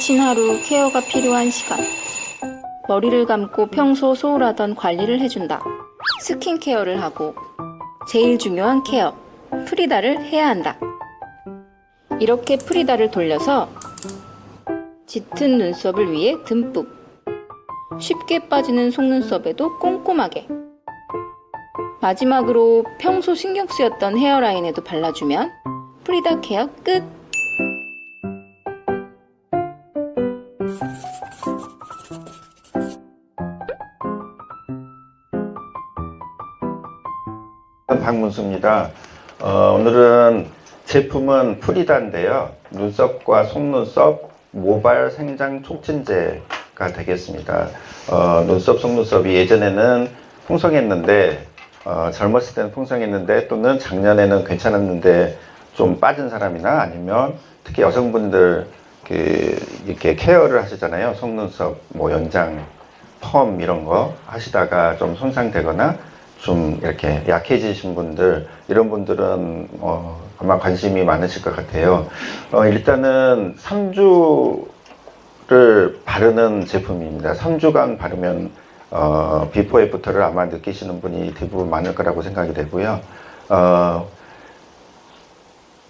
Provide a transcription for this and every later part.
지친 하루 케어가 필요한 시간. 머리를 감고 평소 소홀하던 관리를 해준다. 스킨케어를 하고 제일 중요한 케어, 프리다를 해야 한다. 이렇게 프리다를 돌려서 짙은 눈썹을 위해 듬뿍, 쉽게 빠지는 속눈썹에도 꼼꼼하게, 마지막으로 평소 신경 쓰였던 헤어라인에도 발라주면 프리다 케어 끝! 박문수입니다. 오늘은 제품은 프리다인데요. 눈썹과 속눈썹 모발 생장 촉진제가 되겠습니다. 눈썹, 속눈썹이 예전에는 풍성했는데 젊었을 때는 풍성했는데 또는 작년에는 괜찮았는데 좀 빠진 사람이나 아니면 특히 여성분들 이렇게 케어를 하시잖아요. 속눈썹 뭐 연장, 펌 이런 거 하시다가 좀 손상되거나 좀 이렇게 약해지신 분들, 이런 분들은 아마 관심이 많으실 것 같아요. 일단은 3주를 바르는 제품입니다. 3주간 바르면 비포 애프터를 아마 느끼시는 분이 대부분 많을 거라고 생각이 되고요.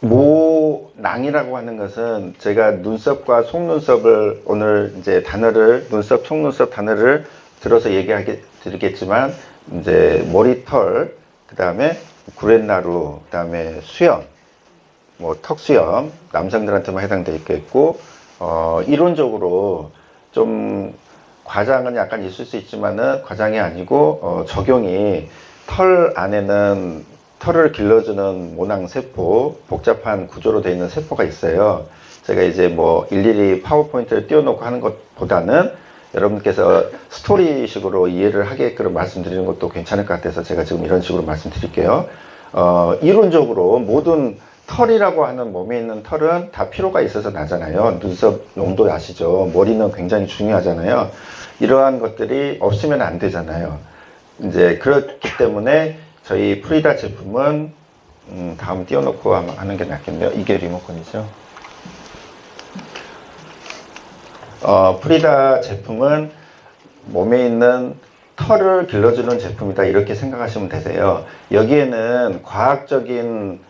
모낭이라고 하는 것은 제가 눈썹과 속눈썹을 오늘 이제 단어를 눈썹, 속눈썹 단어를 들어서 드리겠지만 이제 머리털, 그 다음에 구렛나루, 그 다음에 수염, 뭐 턱수염, 남성들한테만 해당되어 있겠고, 이론적으로 좀 과장은 약간 있을 수 있지만은 과장이 아니고 적용이 털 안에는 털을 길러주는 모낭세포, 복잡한 구조로 되어 있는 세포가 있어요. 제가 이제 뭐 일일이 파워포인트를 띄워놓고 하는 것보다는 여러분께서 스토리식으로 이해를 하게끔 말씀드리는 것도 괜찮을 것 같아서 제가 지금 이런 식으로 말씀드릴게요. 이론적으로 모든 털이라고 하는 몸에 있는 털은 다 필요가 있어서 나잖아요. 눈썹 용도 아시죠? 머리는 굉장히 중요하잖아요. 이러한 것들이 없으면 안 되잖아요. 이제 그렇기 때문에 저희 프리다 제품은 다음 띄워놓고 하는 게 낫겠네요. 이게 리모컨이죠. 프리다 제품은 몸에 있는 털을 길러주는 제품이다, 이렇게 생각하시면 되세요. 여기에는 과학적인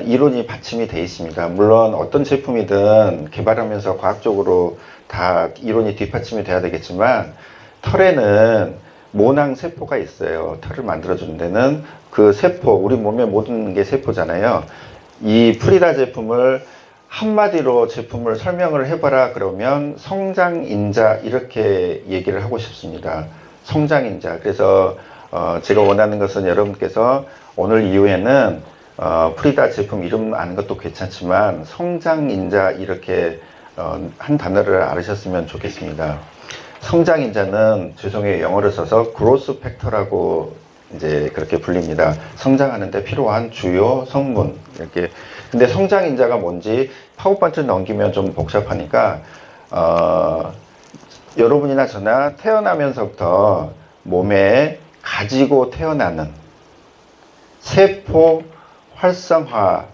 이론이 받침이 되어 있습니다. 물론 어떤 제품이든 개발하면서 과학적으로 다 이론이 뒷받침이 돼야 되겠지만, 털에는 모낭세포가 있어요. 털을 만들어주는 데는 그 세포, 우리 몸의 모든 게 세포잖아요. 이 프리다 제품을 한마디로 제품을 설명을 해봐라 그러면 성장인자, 이렇게 얘기를 하고 싶습니다. 성장인자. 그래서 제가 원하는 것은 여러분께서 오늘 이후에는 프리다 제품 이름 아는 것도 괜찮지만 성장인자, 이렇게 한 단어를 알으셨으면 좋겠습니다. 성장인자는 죄송해요, 영어를 써서 그로스 팩터라고 이제 그렇게 불립니다. 성장하는데 필요한 주요 성분, 이렇게. 근데 성장인자가 뭔지 파워포인트를 넘기면 좀 복잡하니까 여러분이나 저나 태어나면서부터 몸에 가지고 태어나는 세포 활성화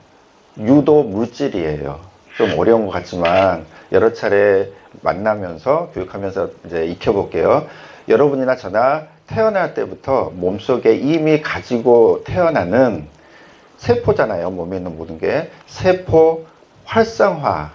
유도 물질이에요. 좀 어려운 것 같지만 여러 차례 만나면서 교육하면서 이제 익혀볼게요. 여러분이나 저나 태어날 때부터 몸속에 이미 가지고 태어나는 세포잖아요. 몸에 있는 모든 게. 세포 활성화,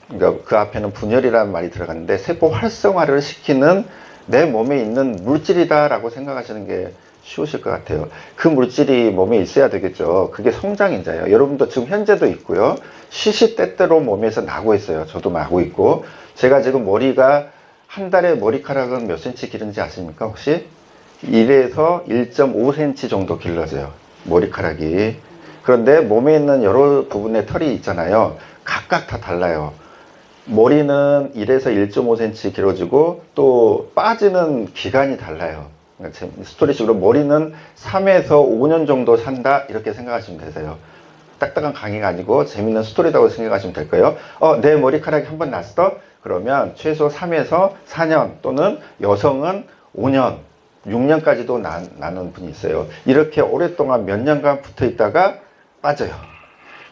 그러니까 그 앞에는 분열이라는 말이 들어갔는데 세포 활성화를 시키는 내 몸에 있는 물질이다 라고 생각하시는 게 쉬우실 것 같아요. 그 물질이 몸에 있어야 되겠죠. 그게 성장인자예요. 여러분도 지금 현재도 있고요. 시시때때로 몸에서 나고 있어요. 저도 나고 있고. 제가 지금 머리가 한 달에 머리카락은 몇 cm 기른지 아십니까 혹시? 1에서 1.5cm 정도 길러져요. 머리카락이. 그런데 몸에 있는 여러 부분의 털이 있잖아요. 각각 다 달라요. 머리는 1에서 1.5cm 길어지고 또 빠지는 기간이 달라요. 스토리식으로 머리는 3에서 5년 정도 산다, 이렇게 생각하시면 되세요. 딱딱한 강의가 아니고 재밌는 스토리라고 생각하시면 될 거예요. 내 머리카락이 한 번 났어? 그러면 최소 3에서 4년 또는 여성은 5년, 6년까지도 나는 분이 있어요. 이렇게 오랫동안 몇 년간 붙어 있다가 빠져요.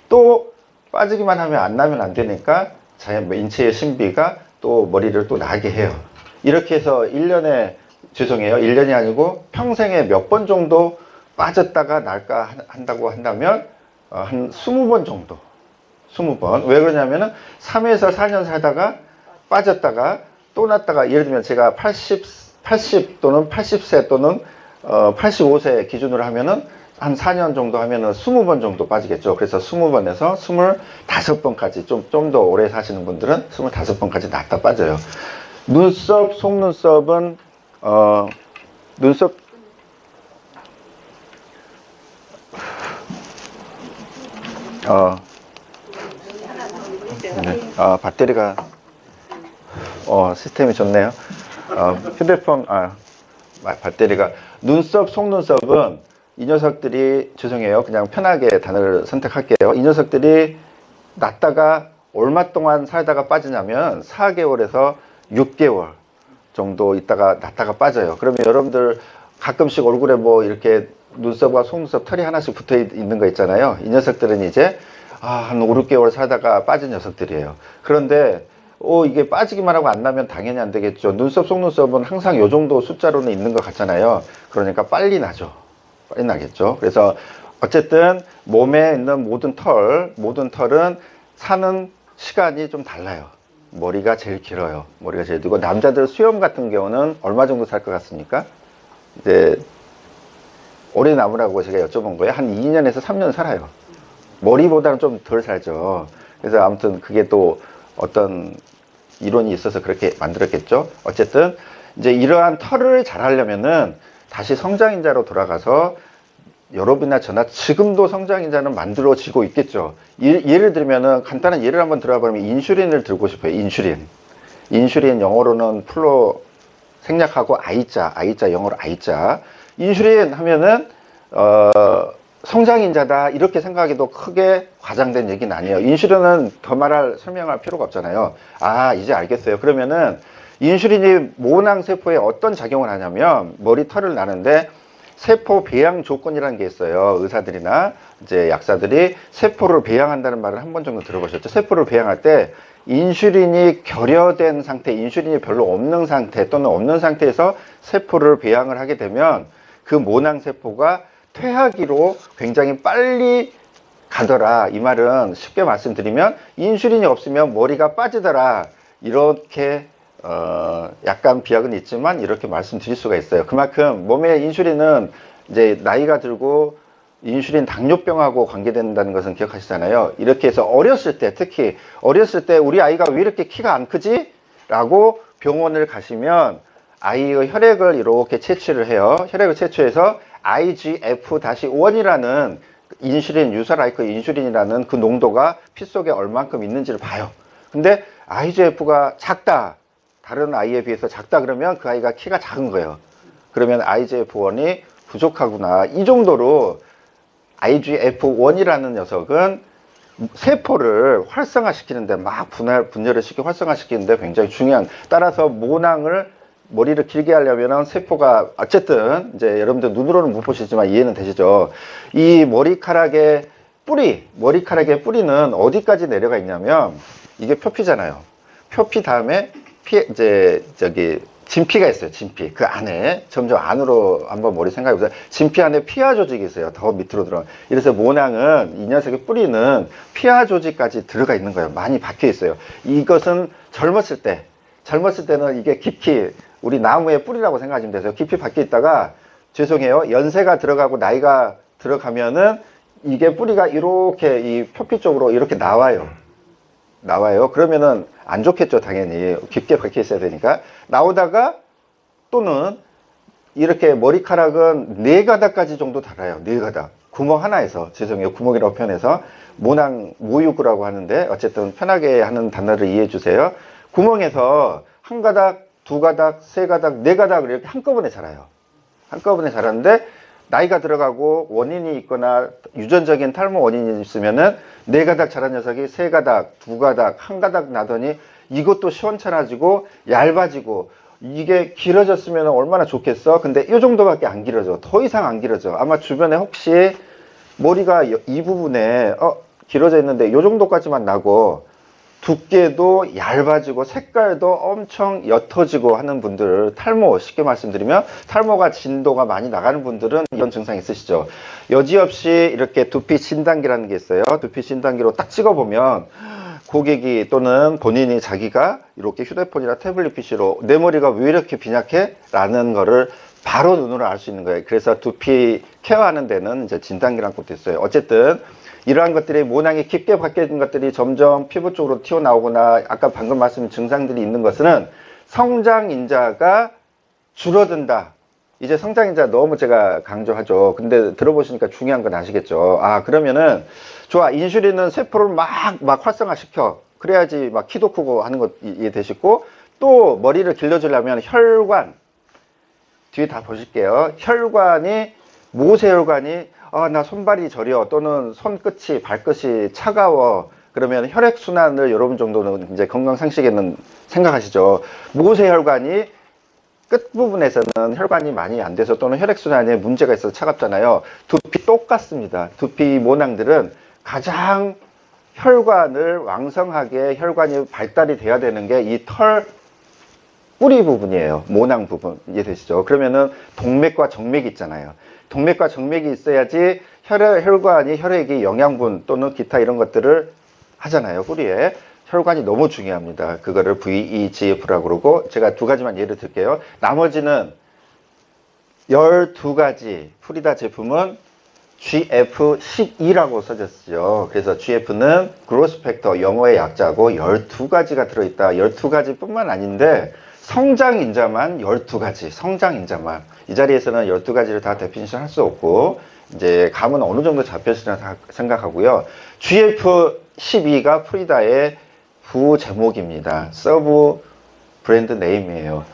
또 빠지기만 하면 안 나면 안 되니까 자연 인체의 신비가 또 머리를 또 나게 해요. 이렇게 해서 1년에, 죄송해요. 1년이 아니고 평생에 몇 번 정도 빠졌다가 날까 한다고 한다면, 한 20번 정도. 20번. 왜 그러냐면은 3에서 4년 살다가 빠졌다가 또 났다가, 예를 들면 제가 80 또는 80세 또는 85세 기준으로 하면은 한 4년 정도 하면은 20번 정도 빠지겠죠. 그래서 20번에서 25번까지, 좀 더 오래 사시는 분들은 25번까지 났다 빠져요. 눈썹, 속눈썹은, 눈썹, 네. 배터리가, 시스템이 좋네요. 휴대폰, 배터리가, 눈썹, 속눈썹은 이 녀석들이, 죄송해요. 그냥 편하게 단어를 선택할게요. 이 녀석들이 났다가 얼마 동안 살다가 빠지냐면 4개월에서 6개월 정도 있다가 났다가 빠져요. 그러면 여러분들 가끔씩 얼굴에 뭐 이렇게 눈썹과 속눈썹 털이 하나씩 붙어 있는 거 있잖아요. 이 녀석들은 이제 한 5, 6개월 살다가 빠진 녀석들이에요. 그런데 이게 빠지기만 하고 안 나면 당연히 안 되겠죠. 눈썹, 속눈썹은 항상 요 정도 숫자로는 있는 것 같잖아요. 그러니까 빨리 나죠. 빨리 나겠죠. 그래서 어쨌든 몸에 있는 모든 털은 사는 시간이 좀 달라요. 머리가 제일 길어요. 머리가 제일 길고, 남자들 수염 같은 경우는 얼마 정도 살 것 같습니까? 이제 오래 남으라고 제가 여쭤본 거예요. 한 2년에서 3년 살아요. 머리보다는 좀 덜 살죠. 그래서 아무튼 그게 또 어떤 이론이 있어서 그렇게 만들었겠죠. 어쨌든 이제 이러한 털을 잘 하려면은 다시 성장인자로 돌아가서, 여러분이나 저나 지금도 성장인자는 만들어지고 있겠죠. 예를 들면은 간단한 예를 한번 들어보면 인슐린을 들고 싶어요. 인슐린 영어로는 플로 생략하고 아이자 영어로 아이자. 인슐린 하면은 성장인자다 이렇게 생각해도 크게 과장된 얘기는 아니에요. 인슐린은 더 설명할 필요가 없잖아요. 이제 알겠어요. 그러면은 인슐린이 모낭세포에 어떤 작용을 하냐면, 머리털을 나는데 세포 배양 조건이라는 게 있어요. 의사들이나 이제 약사들이 세포를 배양한다는 말을 한 번 정도 들어보셨죠? 세포를 배양할 때 인슐린이 결여된 상태, 인슐린이 별로 없는 상태 또는 없는 상태에서 세포를 배양을 하게 되면 그 모낭세포가 퇴화기로 굉장히 빨리 가더라. 이 말은 쉽게 말씀드리면 인슐린이 없으면 머리가 빠지더라. 이렇게 약간 비약은 있지만 이렇게 말씀드릴 수가 있어요. 그만큼 몸에 인슐린은 이제 나이가 들고 인슐린 당뇨병하고 관계된다는 것은 기억하시잖아요. 이렇게 해서 어렸을 때, 특히 어렸을 때 우리 아이가 왜 이렇게 키가 안 크지? 라고 병원을 가시면 아이의 혈액을 이렇게 채취를 해요. 혈액을 채취해서 IGF-1이라는 인슐린, 유사라이크 인슐린이라는 그 농도가 피 속에 얼만큼 있는지를 봐요. 근데 IGF가 작다, 다른 아이에 비해서 작다 그러면 그 아이가 키가 작은 거예요. 그러면 IGF-1이 부족하구나. 이 정도로 IGF-1이라는 녀석은 세포를 활성화시키는데 막 분열을 시키고 활성화시키는데 굉장히 중요한, 따라서 머리를 길게 하려면 세포가, 어쨌든 이제 여러분들 눈으로는 못 보시지만 이해는 되시죠? 이 머리카락의 뿌리는 어디까지 내려가 있냐면, 이게 표피잖아요. 표피 다음에 진피가 있어요. 진피. 그 안에 점점 안으로 한번 머리 생각해보세요. 진피 안에 피하 조직이 있어요. 더 밑으로 들어. 이래서 모낭은, 이 녀석의 뿌리는 피하 조직까지 들어가 있는 거예요. 많이 박혀 있어요. 이것은 젊었을 때는 이게 깊이, 우리 나무의 뿌리라고 생각하시면 되세요. 깊이 박혀 있다가, 죄송해요, 연세가 들어가고 나이가 들어가면은 이게 뿌리가 이렇게 이 표피 쪽으로 이렇게 나와요. 그러면은 안 좋겠죠. 당연히 깊게 박혀 있어야 되니까. 나오다가 또는 이렇게 머리카락은 4가닥까지 정도 달아요. 4가닥. 구멍 하나에서, 죄송해요, 구멍이라고 표현해서 모유구라고 하는데, 어쨌든 편하게 하는 단어를 이해해 주세요. 구멍에서 1가닥, 2가닥, 3가닥, 4가닥을 이렇게 한꺼번에 자라요. 한꺼번에 자라는데, 나이가 들어가고 원인이 있거나 유전적인 탈모 원인이 있으면은 4가닥 자란 녀석이 3가닥, 2가닥, 1가닥 나더니 이것도 시원찮아지고 얇아지고, 이게 길어졌으면 얼마나 좋겠어. 근데 이 정도밖에 안 길어져. 더 이상 안 길어져. 아마 주변에 혹시 머리가 이 부분에 길어져 있는데 이 정도까지만 나고 두께도 얇아지고 색깔도 엄청 옅어지고 하는 분들, 탈모, 쉽게 말씀드리면 탈모가 진도가 많이 나가는 분들은 이런 증상 있으시죠. 여지없이 이렇게 두피 진단기라는 게 있어요. 두피 진단기로 딱 찍어보면 고객이 또는 본인이 자기가 이렇게 휴대폰이나 태블릿 PC로 내 머리가 왜 이렇게 빈약해? 라는 거를 바로 눈으로 알 수 있는 거예요. 그래서 두피 케어하는 데는 이제 진단기라는 것도 있어요. 어쨌든 이러한 것들이 모낭이 깊게 박혀진 것들이 점점 피부 쪽으로 튀어나오거나 아까 방금 말씀드린 증상들이 있는 것은 성장인자가 줄어든다. 이제 성장인자 너무 제가 강조하죠. 근데 들어보시니까 중요한 건 아시겠죠. 아, 그러면은 좋아. 인슐린은 세포를 막 활성화시켜. 그래야지 막 키도 크고 하는 것 이해되시고, 또 머리를 길러주려면 혈관, 뒤에 다 보실게요. 혈관이, 모세혈관이 나 손발이 저려 또는 손끝이 발끝이 차가워 그러면 혈액순환을 여러분 정도는 이제 건강상식에는 생각하시죠. 모세혈관이 끝부분에서는 혈관이 많이 안 돼서 또는 혈액순환에 문제가 있어서 차갑잖아요. 두피 똑같습니다. 두피 모낭들은 가장 혈관을 왕성하게 혈관이 발달이 돼야 되는 게 이 털 뿌리 부분이에요. 모낭 부분 이해되시죠? 그러면은 동맥과 정맥이 있잖아요. 동맥과 정맥이 있어야지 혈관이 혈액이 영양분 또는 기타 이런 것들을 하잖아요. 뿌리에. 혈관이 너무 중요합니다. 그거를 VEGF라고 그러고 제가 두 가지만 예를 들게요. 나머지는 12가지 프리다 제품은 GF12라고 써졌죠. 그래서 GF는 그로스 팩터 영어의 약자고 12가지가 들어있다. 12가지 뿐만 아닌데 성장인자만 12가지, 성장인자만. 이 자리에서는 12가지를 다 데피니션 할 수 없고, 이제 감은 어느 정도 잡혔으리라 생각하고요. GF12가 프리다의 부제목입니다. 서브 브랜드 네임이에요.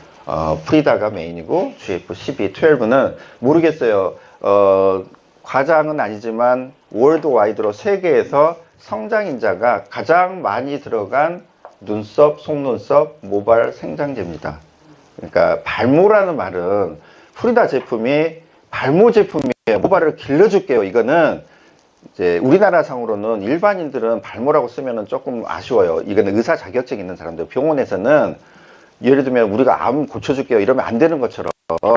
프리다가 메인이고, GF12, 12는 모르겠어요. 과장은 아니지만, 월드와이드로 세계에서 성장인자가 가장 많이 들어간 눈썹, 속눈썹, 모발 생장제입니다. 그러니까 발모라는 말은 프리다 제품이 발모 제품이에요. 모발을 길러줄게요. 이거는 이제 우리나라 상으로는 일반인들은 발모라고 쓰면은 조금 아쉬워요. 이거는 의사 자격증 있는 사람들. 병원에서는 예를 들면 우리가 암 고쳐줄게요. 이러면 안 되는 것처럼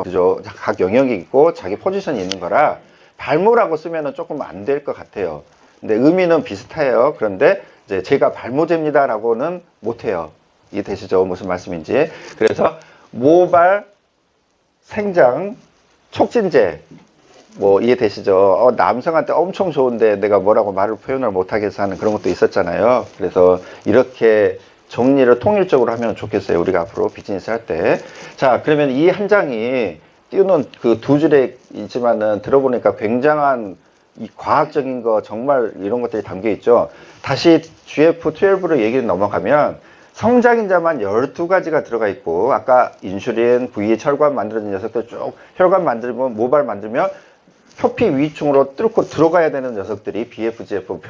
그죠? 각 영역이 있고 자기 포지션이 있는 거라 발모라고 쓰면은 조금 안 될 것 같아요. 근데 의미는 비슷해요. 그런데 이제 제가 발모제입니다 라고는 못해요. 이해되시죠? 무슨 말씀인지. 그래서 모발 생장 촉진제 뭐 이해되시죠? 남성한테 엄청 좋은데 내가 뭐라고 말을 표현을 못하겠어 하는 그런 것도 있었잖아요. 그래서 이렇게 정리를 통일적으로 하면 좋겠어요. 우리가 앞으로 비즈니스 할 때. 자, 그러면 이 한 장이 띄우는 그 두 줄에 있지만은 들어보니까 굉장한 이 과학적인 거 정말 이런 것들이 담겨 있죠. 다시 GF12로 얘기를 넘어가면 성장인자만 12가지가 들어가 있고 아까 인슐린, V 혈관 만들어진 녀석들 쭉 혈관 만들면 모발 만들면 표피 위층으로 뚫고 들어가야 되는 녀석들이 BFGF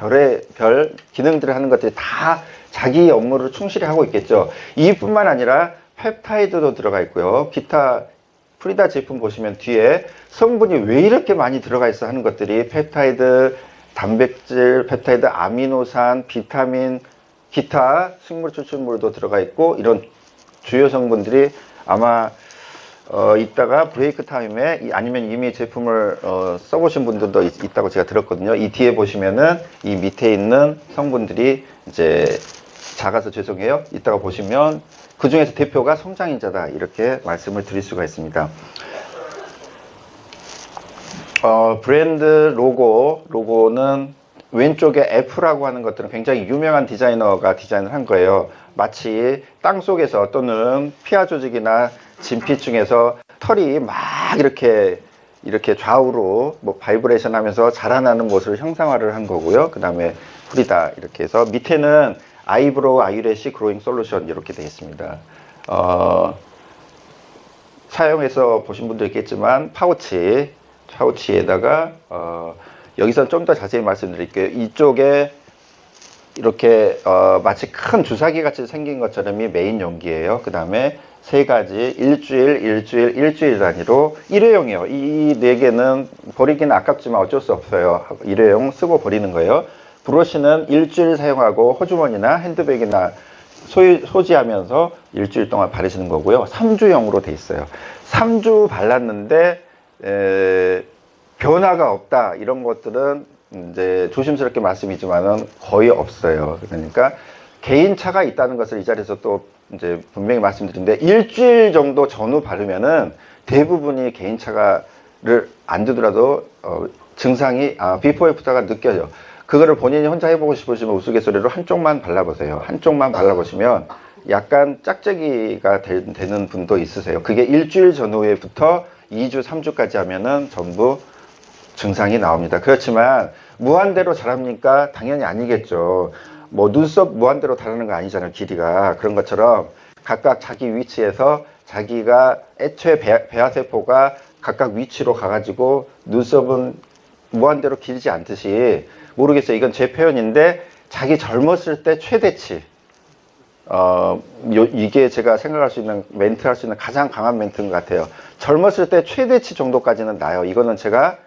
별 기능들을 하는 것들이 다 자기 업무를 충실히 하고 있겠죠. 이뿐만 아니라 펩타이드도 들어가 있고요. 기타 프리다 제품 보시면 뒤에 성분이 왜 이렇게 많이 들어가 있어 하는 것들이 펩타이드, 단백질, 펩타이드, 아미노산, 비타민, 기타 식물 추출물도 들어가 있고 이런 주요 성분들이 아마 이따가 브레이크 타임에 아니면 이미 제품을 써보신 분들도 있다고 제가 들었거든요. 이 뒤에 보시면은 이 밑에 있는 성분들이 이제 작아서 죄송해요. 이따가 보시면 그 중에서 대표가 성장인자다 이렇게 말씀을 드릴 수가 있습니다. 브랜드 로고는 왼쪽에 F라고 하는 것들은 굉장히 유명한 디자이너가 디자인을 한 거예요. 마치 땅속에서 또는 피하 조직이나 진피층에서 털이 막 이렇게 좌우로 뭐 바이브레이션 하면서 자라나는 모습을 형상화를 한 거고요. 그 다음에 프리다 이렇게 해서 밑에는 아이브로우 아이래쉬 그로잉 솔루션 이렇게 되어 있습니다. 사용해서 보신 분도 있겠지만 파우치에다가 여기서 좀 더 자세히 말씀드릴게요. 이쪽에 이렇게 마치 큰 주사기 같이 생긴 것처럼이 메인 용기예요. 그 다음에 세 가지 일주일 단위로 일회용이에요. 이 네 개는 버리기는 아깝지만 어쩔 수 없어요. 일회용 쓰고 버리는 거예요. 브러쉬는 일주일 사용하고 호주머니나 핸드백이나 소지하면서 일주일 동안 바르시는 거고요. 3주형으로 돼 있어요. 3주 발랐는데 변화가 없다 이런 것들은 이제 조심스럽게 말씀이지만은 거의 없어요. 그러니까 개인차가 있다는 것을 이 자리에서 또 이제 분명히 말씀드리는데, 일주일 정도 전후 바르면은 대부분이 개인차가를 안 두더라도 증상이 비포 애프터가 느껴져. 그거를 본인이 혼자 해보고 싶으시면 우스갯소리로 한쪽만 발라보세요. 한쪽만 발라보시면 약간 짝짝이가 되는 분도 있으세요. 그게 일주일 전후에부터 2주, 3주까지 하면은 전부 증상이 나옵니다. 그렇지만 무한대로 자랍니까? 당연히 아니겠죠. 뭐 눈썹 무한대로 다르는 거 아니잖아요. 길이가. 그런 것처럼 각각 자기 위치에서 자기가 애초에 배아세포가 각각 위치로 가가지고 눈썹은 무한대로 길지 않듯이, 모르겠어요. 이건 제 표현인데 자기 젊었을 때 최대치, 이게 제가 생각할 수 있는 멘트 할 수 있는 가장 강한 멘트인 것 같아요. 젊었을 때 최대치 정도까지는 나요. 이거는 제가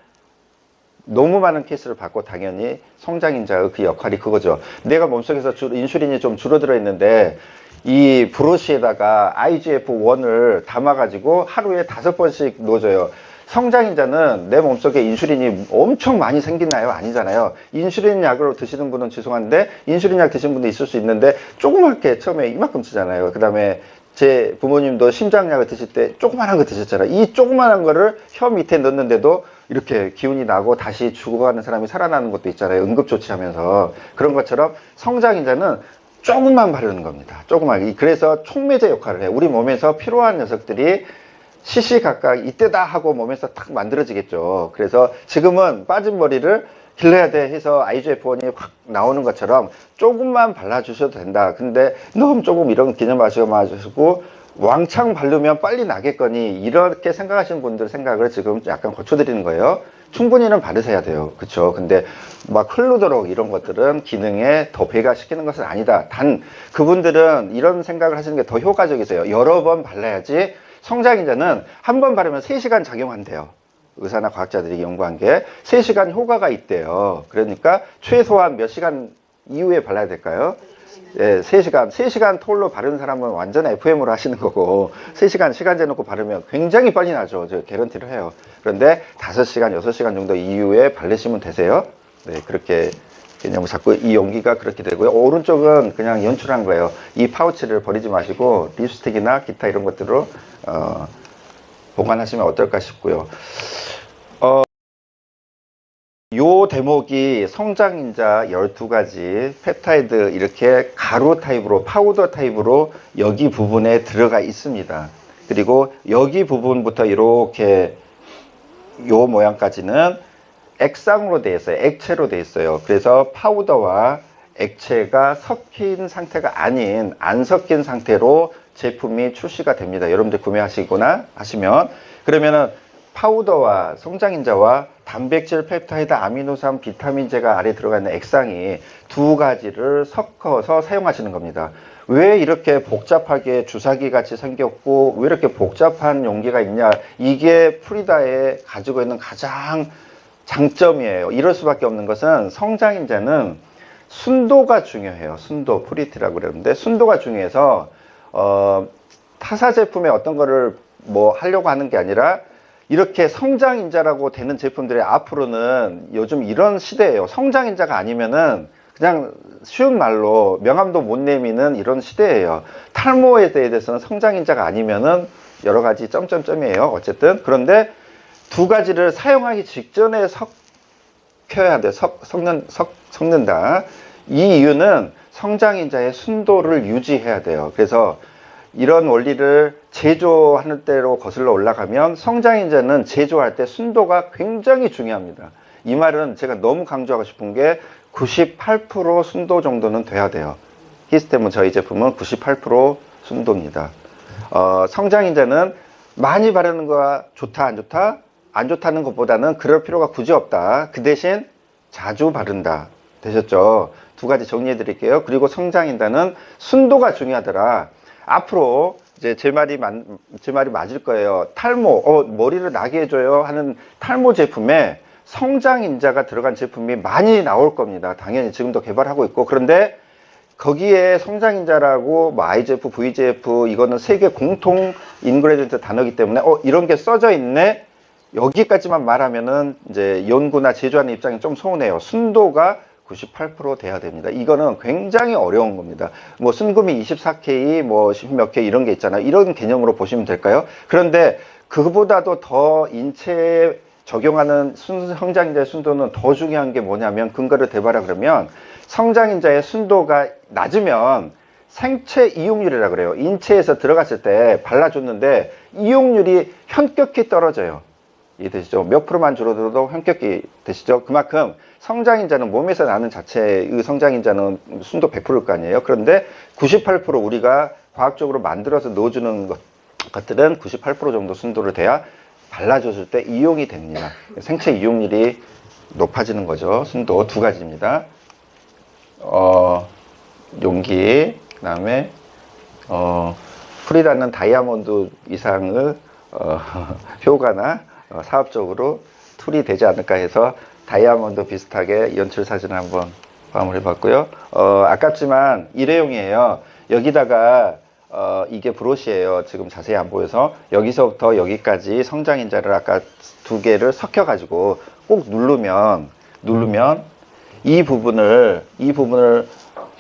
너무 많은 케이스를 받고 당연히 성장인자의 그 역할이 그거죠. 내가 몸속에서 인슐린이 좀 줄어들어 있는데 이 브러쉬에다가 IGF-1을 담아가지고 하루에 5번씩 넣어줘요. 성장인자는 내 몸속에 인슐린이 엄청 많이 생기나요? 아니잖아요. 인슐린 약으로 드시는 분은 죄송한데 인슐린 약 드시는 분도 있을 수 있는데 조그맣게 처음에 이만큼 쓰잖아요. 그 다음에 제 부모님도 심장약을 드실 때 조그만한 거 드셨잖아요. 이 조그만한 거를 혀 밑에 넣는데도 이렇게 기운이 나고 다시 죽어가는 사람이 살아나는 것도 있잖아요. 응급조치하면서. 그런 것처럼 성장인자는 조금만 바르는 겁니다. 조금만. 그래서 촉매제 역할을 해요. 우리 몸에서 필요한 녀석들이 시시각각 이때다 하고 몸에서 탁 만들어지겠죠. 그래서 지금은 빠진 머리를 길러야 돼 해서 IGF-1이 확 나오는 것처럼 조금만 발라주셔도 된다. 근데 너무 조금 이런 기념 마시고 왕창 바르면 빨리 나겠거니 이렇게 생각하시는 분들 생각을 지금 약간 고쳐드리는 거예요. 충분히는 바르셔야 돼요. 그쵸? 근데 막 흐르도록 이런 것들은 기능에 더 배가시키는 것은 아니다. 단 그분들은 이런 생각을 하시는 게 더 효과적이세요. 여러 번 발라야지. 성장인자는 한 번 바르면 3시간 작용한대요. 의사나 과학자들이 연구한 게 3시간 효과가 있대요. 그러니까 최소한 몇 시간 이후에 발라야 될까요? 예, 3시간 톨로 바르는 사람은 완전 FM으로 하시는 거고 3시간 시간 재놓고 바르면 굉장히 빨리 나죠. 저 개런티를 해요. 그런데 5시간, 6시간 정도 이후에 바르시면 되세요. 네, 그렇게 그냥 자꾸 이 용기가 그렇게 되고요. 오른쪽은 그냥 연출한 거예요. 이 파우치를 버리지 마시고 립스틱이나 기타 이런 것들로 보관하시면 어떨까 싶고요. 요 대목이 성장인자 12가지 펩타이드 이렇게 가루 타입으로 파우더 타입으로 여기 부분에 들어가 있습니다. 그리고 여기 부분부터 이렇게 요 모양까지는 액상으로 되어 있어요. 액체로 되어 있어요. 그래서 파우더와 액체가 섞인 상태가 아닌 안 섞인 상태로 제품이 출시가 됩니다. 여러분들 구매하시거나 하시면, 그러면은 파우더와 성장인자와 단백질, 펩타이드, 아미노산, 비타민제가 아래 들어가 있는 액상이 2가지를 섞어서 사용하시는 겁니다. 왜 이렇게 복잡하게 주사기 같이 생겼고 왜 이렇게 복잡한 용기가 있냐, 이게 프리다에 가지고 있는 가장 장점이에요. 이럴 수밖에 없는 것은 성장인자는 순도가 중요해요. 순도, 프리티라고 그러는데 순도가 중요해서 타사 제품에 어떤 거를 뭐 하려고 하는 게 아니라 이렇게 성장인자라고 되는 제품들이 앞으로는 요즘 이런 시대예요. 성장인자가 아니면은 그냥 쉬운 말로 명함도 못 내미는 이런 시대예요. 탈모에 대해서는 성장인자가 아니면은 여러 가지 점점점이에요. 어쨌든 그런데 2가지를 사용하기 직전에 섞여야 돼. 섞는다. 이 이유는 성장인자의 순도를 유지해야 돼요. 그래서 이런 원리를 제조하는 때로 거슬러 올라가면 성장인자는 제조할 때 순도가 굉장히 중요합니다. 이 말은 제가 너무 강조하고 싶은 게 98% 순도 정도는 돼야 돼요. 히스테몬 저희 제품은 98% 순도입니다. 성장인자는 많이 바르는 거가 좋다 안 좋다? 안 좋다는 것보다는 그럴 필요가 굳이 없다. 그 대신 자주 바른다. 되셨죠? 2가지 정리해 드릴게요. 그리고 성장인자는 순도가 중요하더라. 앞으로 이제 제 말이 맞을 거예요. 탈모, 머리를 나게 해줘요 하는 탈모 제품에 성장인자가 들어간 제품이 많이 나올 겁니다. 당연히 지금도 개발하고 있고. 그런데 거기에 성장인자라고 뭐 IGF, VGF 이거는 세계 공통 인그레디언트 단어이기 때문에 이런 게 써져 있네. 여기까지만 말하면은 이제 연구나 제조하는 입장이 좀 서운해요. 순도가 98% 돼야 됩니다. 이거는 굉장히 어려운 겁니다. 뭐 순금이 24K, 뭐 10몇 K 이런 게 있잖아요. 이런 개념으로 보시면 될까요? 그런데 그보다도 더 인체에 적용하는 성장인자의 순도는 더 중요한 게 뭐냐면 근거를 대봐라 그러면 성장인자의 순도가 낮으면 생체 이용률이라 그래요. 인체에서 들어갔을 때 발라줬는데 이용률이 현격히 떨어져요. 이해되시죠? 몇 프로만 줄어들어도 현격히 되시죠? 그만큼 성장인자는 몸에서 나는 자체의 성장인자는 순도 100%일 거 아니에요? 그런데 98% 우리가 과학적으로 만들어서 넣어주는 것들은 98% 정도 순도를 돼야 발라줬을 때 이용이 됩니다. 생체 이용률이 높아지는 거죠. 순도 두 가지입니다. 용기, 그 다음에 프리다는 다이아몬드 이상의 효과나 사업적으로 툴이 되지 않을까 해서 다이아몬드 비슷하게 연출 사진을 한번 방문해 봤고요. 아깝지만 일회용이에요. 여기다가 이게 브러쉬예요. 지금 자세히 안 보여서 여기서부터 여기까지 성장인자를 아까 두 개를 섞여 가지고 꼭 누르면 이 부분을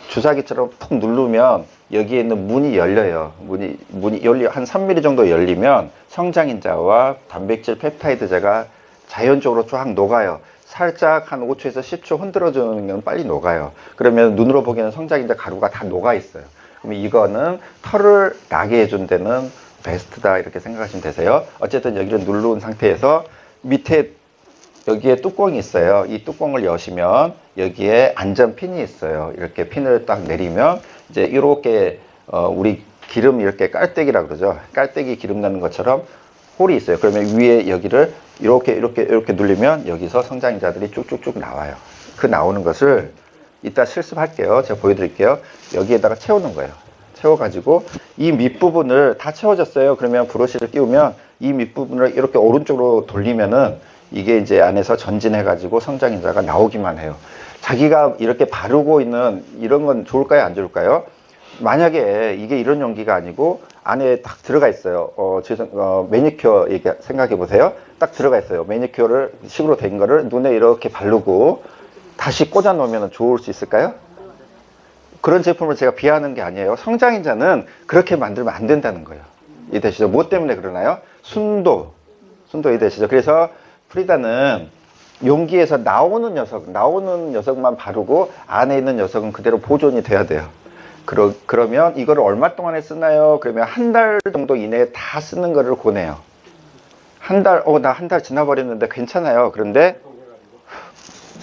주사기처럼 푹 누르면 여기에 있는 문이 열려요. 문이 열리 한 3mm 정도 열리면 성장인자와 단백질 펩타이드제가 자연적으로 쫙 녹아요. 살짝 한 5초에서 10초 흔들어주는 건 빨리 녹아요. 그러면 눈으로 보기에는 성장인자 가루가 다 녹아 있어요. 그럼 이거는 털을 나게 해준 데는 베스트다 이렇게 생각하시면 되세요. 어쨌든 여기를 누른 상태에서 밑에 여기에 뚜껑이 있어요. 이 뚜껑을 여시면 여기에 안전 핀이 있어요. 이렇게 핀을 딱 내리면 이제 이렇게 우리 기름 이렇게 깔때기라 그러죠. 깔때기 기름 나는 것처럼 홀이 있어요. 그러면 위에 여기를 이렇게 눌리면 여기서 성장인자들이 쭉쭉쭉 나와요. 그 나오는 것을 이따 실습할게요. 제가 보여드릴게요. 여기에다가 채우는 거예요. 채워가지고 이 밑부분을 다 채워졌어요. 그러면 브러쉬를 끼우면 이 밑부분을 이렇게 오른쪽으로 돌리면은 이게 이제 안에서 전진해가지고 성장인자가 나오기만 해요. 자기가 이렇게 바르고 있는 이런 건 좋을까요? 안 좋을까요? 만약에 이게 이런 용기가 아니고 안에 딱 들어가 있어요. 매니큐어 얘기 생각해 보세요. 딱 들어가 있어요. 매니큐어를 식으로 된 거를 눈에 이렇게 바르고 다시 꽂아 놓으면 좋을 수 있을까요? 그런 제품을 제가 비하하는 게 아니에요. 성장인자는 그렇게 만들면 안 된다는 거예요. 이해되시죠? 뭐 때문에 그러나요? 순도 이해되시죠? 그래서 프리다는 용기에서 나오는 녀석만 바르고 안에 있는 녀석은 그대로 보존이 돼야 돼요. 그러면 이거를 얼마 동안에 쓰나요? 그러면 한 달 정도 이내에 다 쓰는 거를 권해요. 나 한 달 지나버렸는데 괜찮아요. 그런데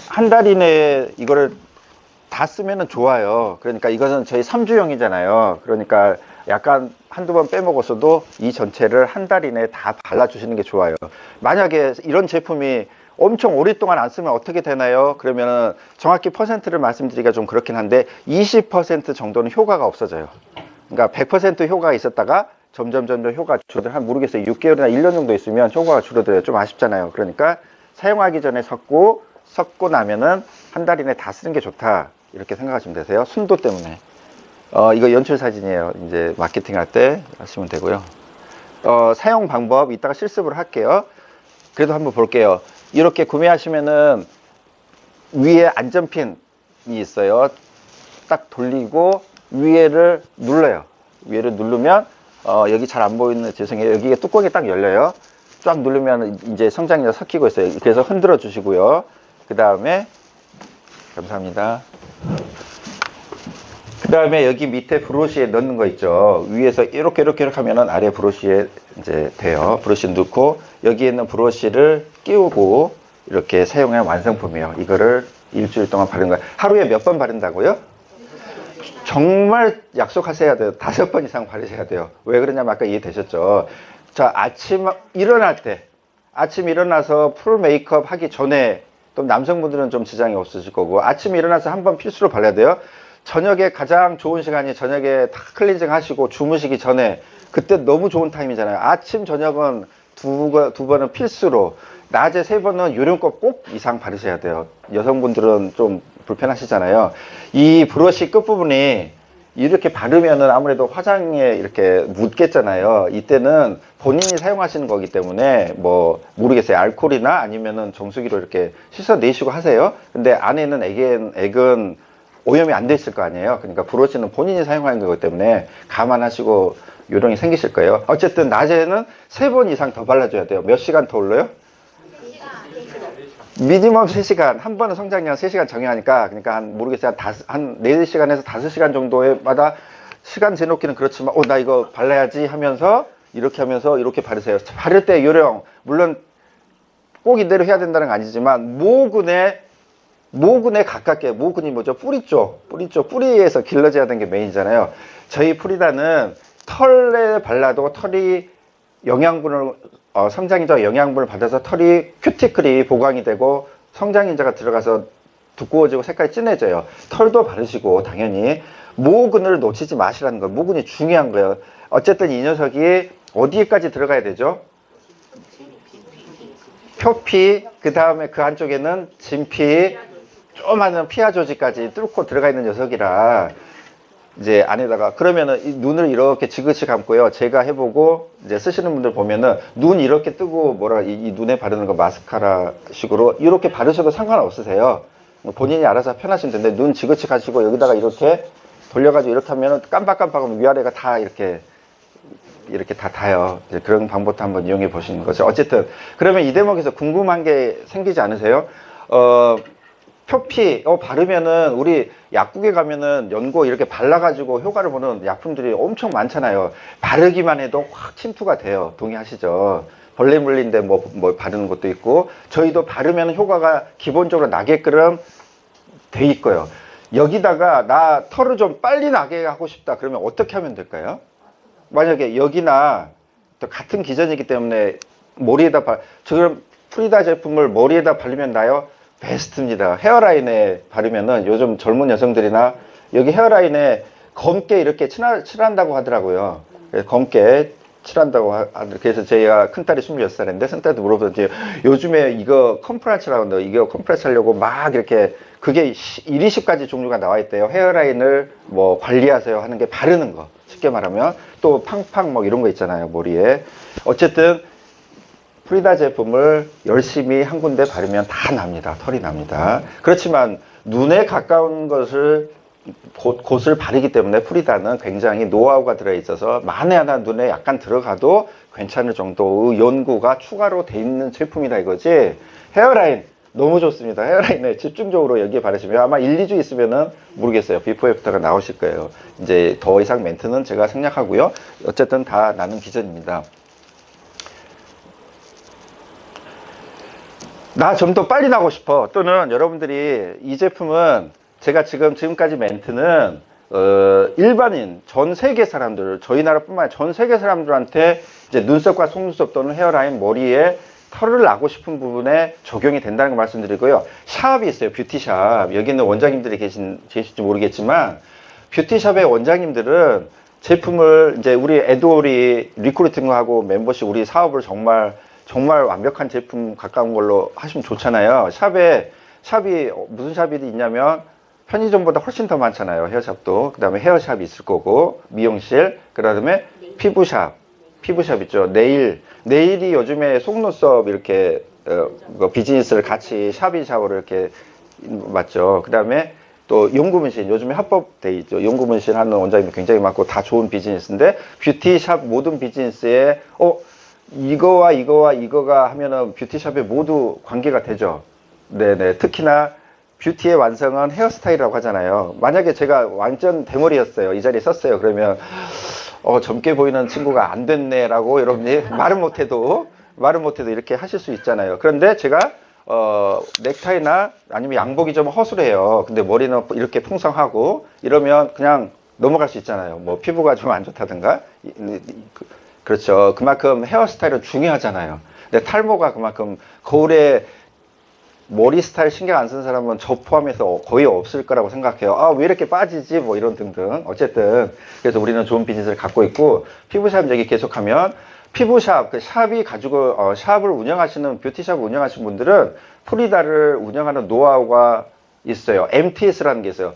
한 달 이내에 이거를 다 쓰면은 좋아요. 그러니까 이것은 저희 3주용이잖아요. 그러니까 약간 한두 번 빼먹었어도 이 전체를 한 달 이내에 다 발라주시는 게 좋아요. 만약에 이런 제품이 엄청 오랫동안 안 쓰면 어떻게 되나요? 그러면은 정확히 퍼센트를 말씀드리기가 좀 그렇긴 한데 20% 정도는 효과가 없어져요. 그러니까 100% 효과가 있었다가 점점 효과가 줄어들어. 모르겠어요. 6개월이나 1년 정도 있으면 효과가 줄어들어요. 좀 아쉽잖아요. 그러니까 사용하기 전에 섞고 나면은 한 달 이내에 다 쓰는 게 좋다. 이렇게 생각하시면 되세요. 순도 때문에. 이거 연출 사진이에요. 이제 마케팅 할 때 하시면 되고요. 사용 방법 이따가 실습을 할게요. 그래도 한번 볼게요. 이렇게 구매하시면은 위에 안전핀이 있어요. 딱 돌리고 위에를 눌러요. 위에를 누르면 여기 잘 안 보이는 죄송해요. 여기에 뚜껑이 딱 열려요. 쫙 누르면 이제 성장인자 섞이고 있어요. 그래서 흔들어 주시고요. 그 다음에 감사합니다. 그 다음에 여기 밑에 브러쉬에 넣는 거 있죠. 위에서 이렇게 하면은 아래 브러쉬에 이제 돼요. 브러쉬 넣고 여기에 있는 브러쉬를 끼우고 이렇게 사용한 완성품이에요. 이거를 일주일 동안 바르는 거예요. 하루에 몇 번 바른다고요? 정말 약속하셔야 돼요. 5번 이상 바르셔야 돼요. 왜 그러냐면 아까 이해되셨죠? 자, 아침 일어나서 풀 메이크업 하기 전에 또 남성분들은 좀 지장이 없으실 거고 아침에 일어나서 한번 필수로 발라야 돼요. 저녁에 가장 좋은 시간이 저녁에 다 클렌징 하시고 주무시기 전에 그때 너무 좋은 타임이잖아요. 아침 저녁은 두 번은 필수로, 낮에 3번은 요령껏 꼭 이상 바르셔야 돼요. 여성분들은 좀 불편하시잖아요. 이 브러쉬 끝부분이 이렇게 바르면은 아무래도 화장에 이렇게 묻겠잖아요. 이때는 본인이 사용하시는 거기 때문에 뭐 모르겠어요. 알코올이나 아니면은 정수기로 이렇게 씻어내시고 하세요. 근데 안에는 액은 오염이 안 돼 있을 거 아니에요. 그러니까 브러쉬는 본인이 사용하는 거기 때문에 감안하시고 요령이 생기실 거예요. 어쨌든 낮에는 3번 이상 더 발라줘야 돼요. 몇 시간 더 올려요? 미니멈 3시간. 한 번은 성장량 3시간 정해하니까, 그러니까 모르겠어요. 한 4시간에서 5시간 정도마다 시간 재놓기는 그렇지만, 나 이거 발라야지 하면서, 이렇게 바르세요. 바를 때 요령, 물론 꼭 이대로 해야 된다는 건 아니지만, 모근에 가깝게, 모근이 뭐죠? 뿌리 쪽, 뿌리에서 길러져야 되는 게 메인이잖아요. 저희 프리다는 털에 발라도 털이 영양분을, 성장인자 영양분을 받아서 털이 큐티클이 보강이 되고 성장인자가 들어가서 두꺼워지고 색깔이 진해져요. 털도 바르시고 당연히 모근을 놓치지 마시라는 거예요. 모근이 중요한 거예요. 어쨌든 이 녀석이 어디까지 들어가야 되죠? 표피, 그 다음에 그 안쪽에는 진피, 조그마한 피하 조직까지 뚫고 들어가 있는 녀석이라 이제 안에다가 그러면은 이 눈을 이렇게 지그시 감고요. 제가 해보고 이제 쓰시는 분들 보면은 눈 이렇게 뜨고 이 눈에 바르는 거 마스카라 식으로 이렇게 바르셔도 상관없으세요. 본인이 알아서 편하시면 되는데 눈 지그시 가시고 여기다가 이렇게 돌려가지고 이렇게 하면은 깜빡깜빡하면 위아래가 다 이렇게 다 닿아요. 그런 방법도 한번 이용해 보시는 거죠. 어쨌든 그러면 이 대목에서 궁금한 게 생기지 않으세요? 표피 바르면은 우리 약국에 가면은 연고 이렇게 발라가지고 효과를 보는 약품들이 엄청 많잖아요. 바르기만 해도 확 침투가 돼요. 동의하시죠? 벌레 물린데 뭐 바르는 것도 있고 저희도 바르면 효과가 기본적으로 나게끔 돼 있고요. 여기다가 나 털을 좀 빨리 나게 하고 싶다 그러면 어떻게 하면 될까요? 만약에 여기나 또 같은 기전이기 때문에 머리에다 지금 프리다 제품을 머리에다 바르면 나요? 베스트입니다. 헤어라인에 바르면은 요즘 젊은 여성들이나 여기 헤어라인에 검게 이렇게 칠한다고 하더라고요. 검게 칠한다고 그래서 제가 큰딸이 26살인데 큰딸도 물어보더니 요즘에 이거 컴프레스라고 하는데 이거 컴프레스 하려고 막 이렇게 그게 1, 20가지 종류가 나와 있대요. 헤어라인을 뭐 관리하세요 하는 게 바르는 거. 쉽게 말하면 또 팡팡 뭐 이런 거 있잖아요. 머리에. 어쨌든 프리다 제품을 열심히 한 군데 바르면 다 납니다. 털이 납니다. 그렇지만 눈에 가까운 곳을 바르기 때문에 프리다는 굉장히 노하우가 들어있어서 만에 하나 눈에 약간 들어가도 괜찮을 정도의 연구가 추가로 돼 있는 제품이다 이거지. 헤어라인 너무 좋습니다. 헤어라인에 집중적으로 여기에 바르시면 아마 1, 2주 있으면은 모르겠어요. 비포 애프터가 나오실 거예요. 이제 더 이상 멘트는 제가 생략하고요. 어쨌든 다 나는 기전입니다. 나 좀 더 빨리 나고 싶어. 또는 여러분들이 이 제품은 제가 지금까지 멘트는 일반인 전 세계 사람들 저희 나라뿐만 아니라 전 세계 사람들한테 이제 눈썹과 속눈썹 또는 헤어라인 머리에 털을 나고 싶은 부분에 적용이 된다는 걸 말씀드리고요. 샵이 있어요. 뷰티샵. 여기 있는 원장님들이 계실지 모르겠지만 뷰티샵의 원장님들은 제품을 이제 우리 에드월이 리크루팅하고 멤버십 우리 사업을 정말 완벽한 제품 가까운 걸로 하시면 좋잖아요. 샵이 무슨 샵이 있냐면 편의점보다 훨씬 더 많잖아요. 헤어샵도. 그 다음에 헤어샵이 있을 거고 미용실, 그 다음에 피부샵 있죠. 네일이 요즘에 속눈썹 이렇게 비즈니스를 같이 샵으로 이렇게 맞죠. 그 다음에 또 연구문신 요즘에 합법돼 있죠. 연구문신 하는 원장님이 굉장히 많고 다 좋은 비즈니스인데 뷰티샵 모든 비즈니스에 이거와 이거가 하면은 뷰티샵에 모두 관계가 되죠. 네네. 특히나 뷰티의 완성은 헤어스타일이라고 하잖아요. 만약에 제가 완전 대머리였어요. 이 자리에 썼어요. 그러면 젊게 보이는 친구가 안 됐네라고 여러분이 말은 못해도 이렇게 하실 수 있잖아요. 그런데 제가 넥타이나 아니면 양복이 좀 허술해요. 근데 머리는 이렇게 풍성하고 이러면 그냥 넘어갈 수 있잖아요. 뭐 피부가 좀 안 좋다든가. 그렇죠. 그만큼 헤어스타일은 중요하잖아요. 근데 탈모가 그만큼 거울에 머리 스타일 신경 안 쓰는 사람은 저 포함해서 거의 없을 거라고 생각해요. 왜 이렇게 빠지지? 뭐 이런 등등. 어쨌든 그래서 우리는 좋은 비즈니스를 갖고 있고 피부샵 얘기 계속하면 피부샵, 그 샵이 가지고, 샵을 운영하시는, 뷰티샵을 운영하시는 분들은 프리다를 운영하는 노하우가 있어요. MTS라는 게 있어요.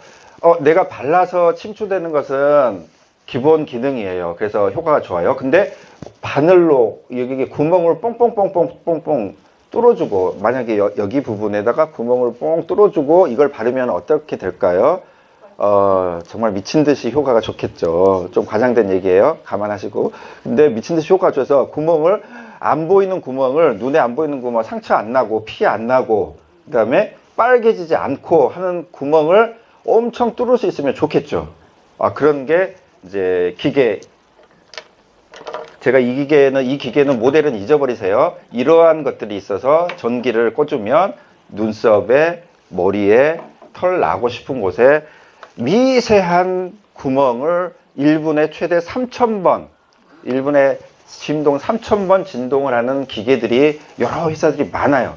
내가 발라서 침투되는 것은 기본 기능이에요. 그래서 효과가 좋아요. 근데 바늘로 여기 구멍을 뽕뽕뽕뽕뽕뽕 뚫어주고, 만약에 여기 부분에다가 구멍을 뽕 뚫어주고 이걸 바르면 어떻게 될까요? 정말 미친 듯이 효과가 좋겠죠. 좀 과장된 얘기예요. 감안하시고. 근데 미친 듯이 효과가 좋아서 구멍을, 안 보이는 구멍을, 눈에 안 보이는 구멍, 상처 안 나고, 피 안 나고, 그 다음에 빨개지지 않고 하는 구멍을 엄청 뚫을 수 있으면 좋겠죠. 그런 게 이제 기계, 제가 이 기계는 모델은 잊어버리세요. 이러한 것들이 있어서 전기를 꽂으면 눈썹에, 머리에, 털 나고 싶은 곳에 미세한 구멍을 1분에 최대 3,000번, 1분에 진동 3,000번 진동을 하는 기계들이 여러 회사들이 많아요.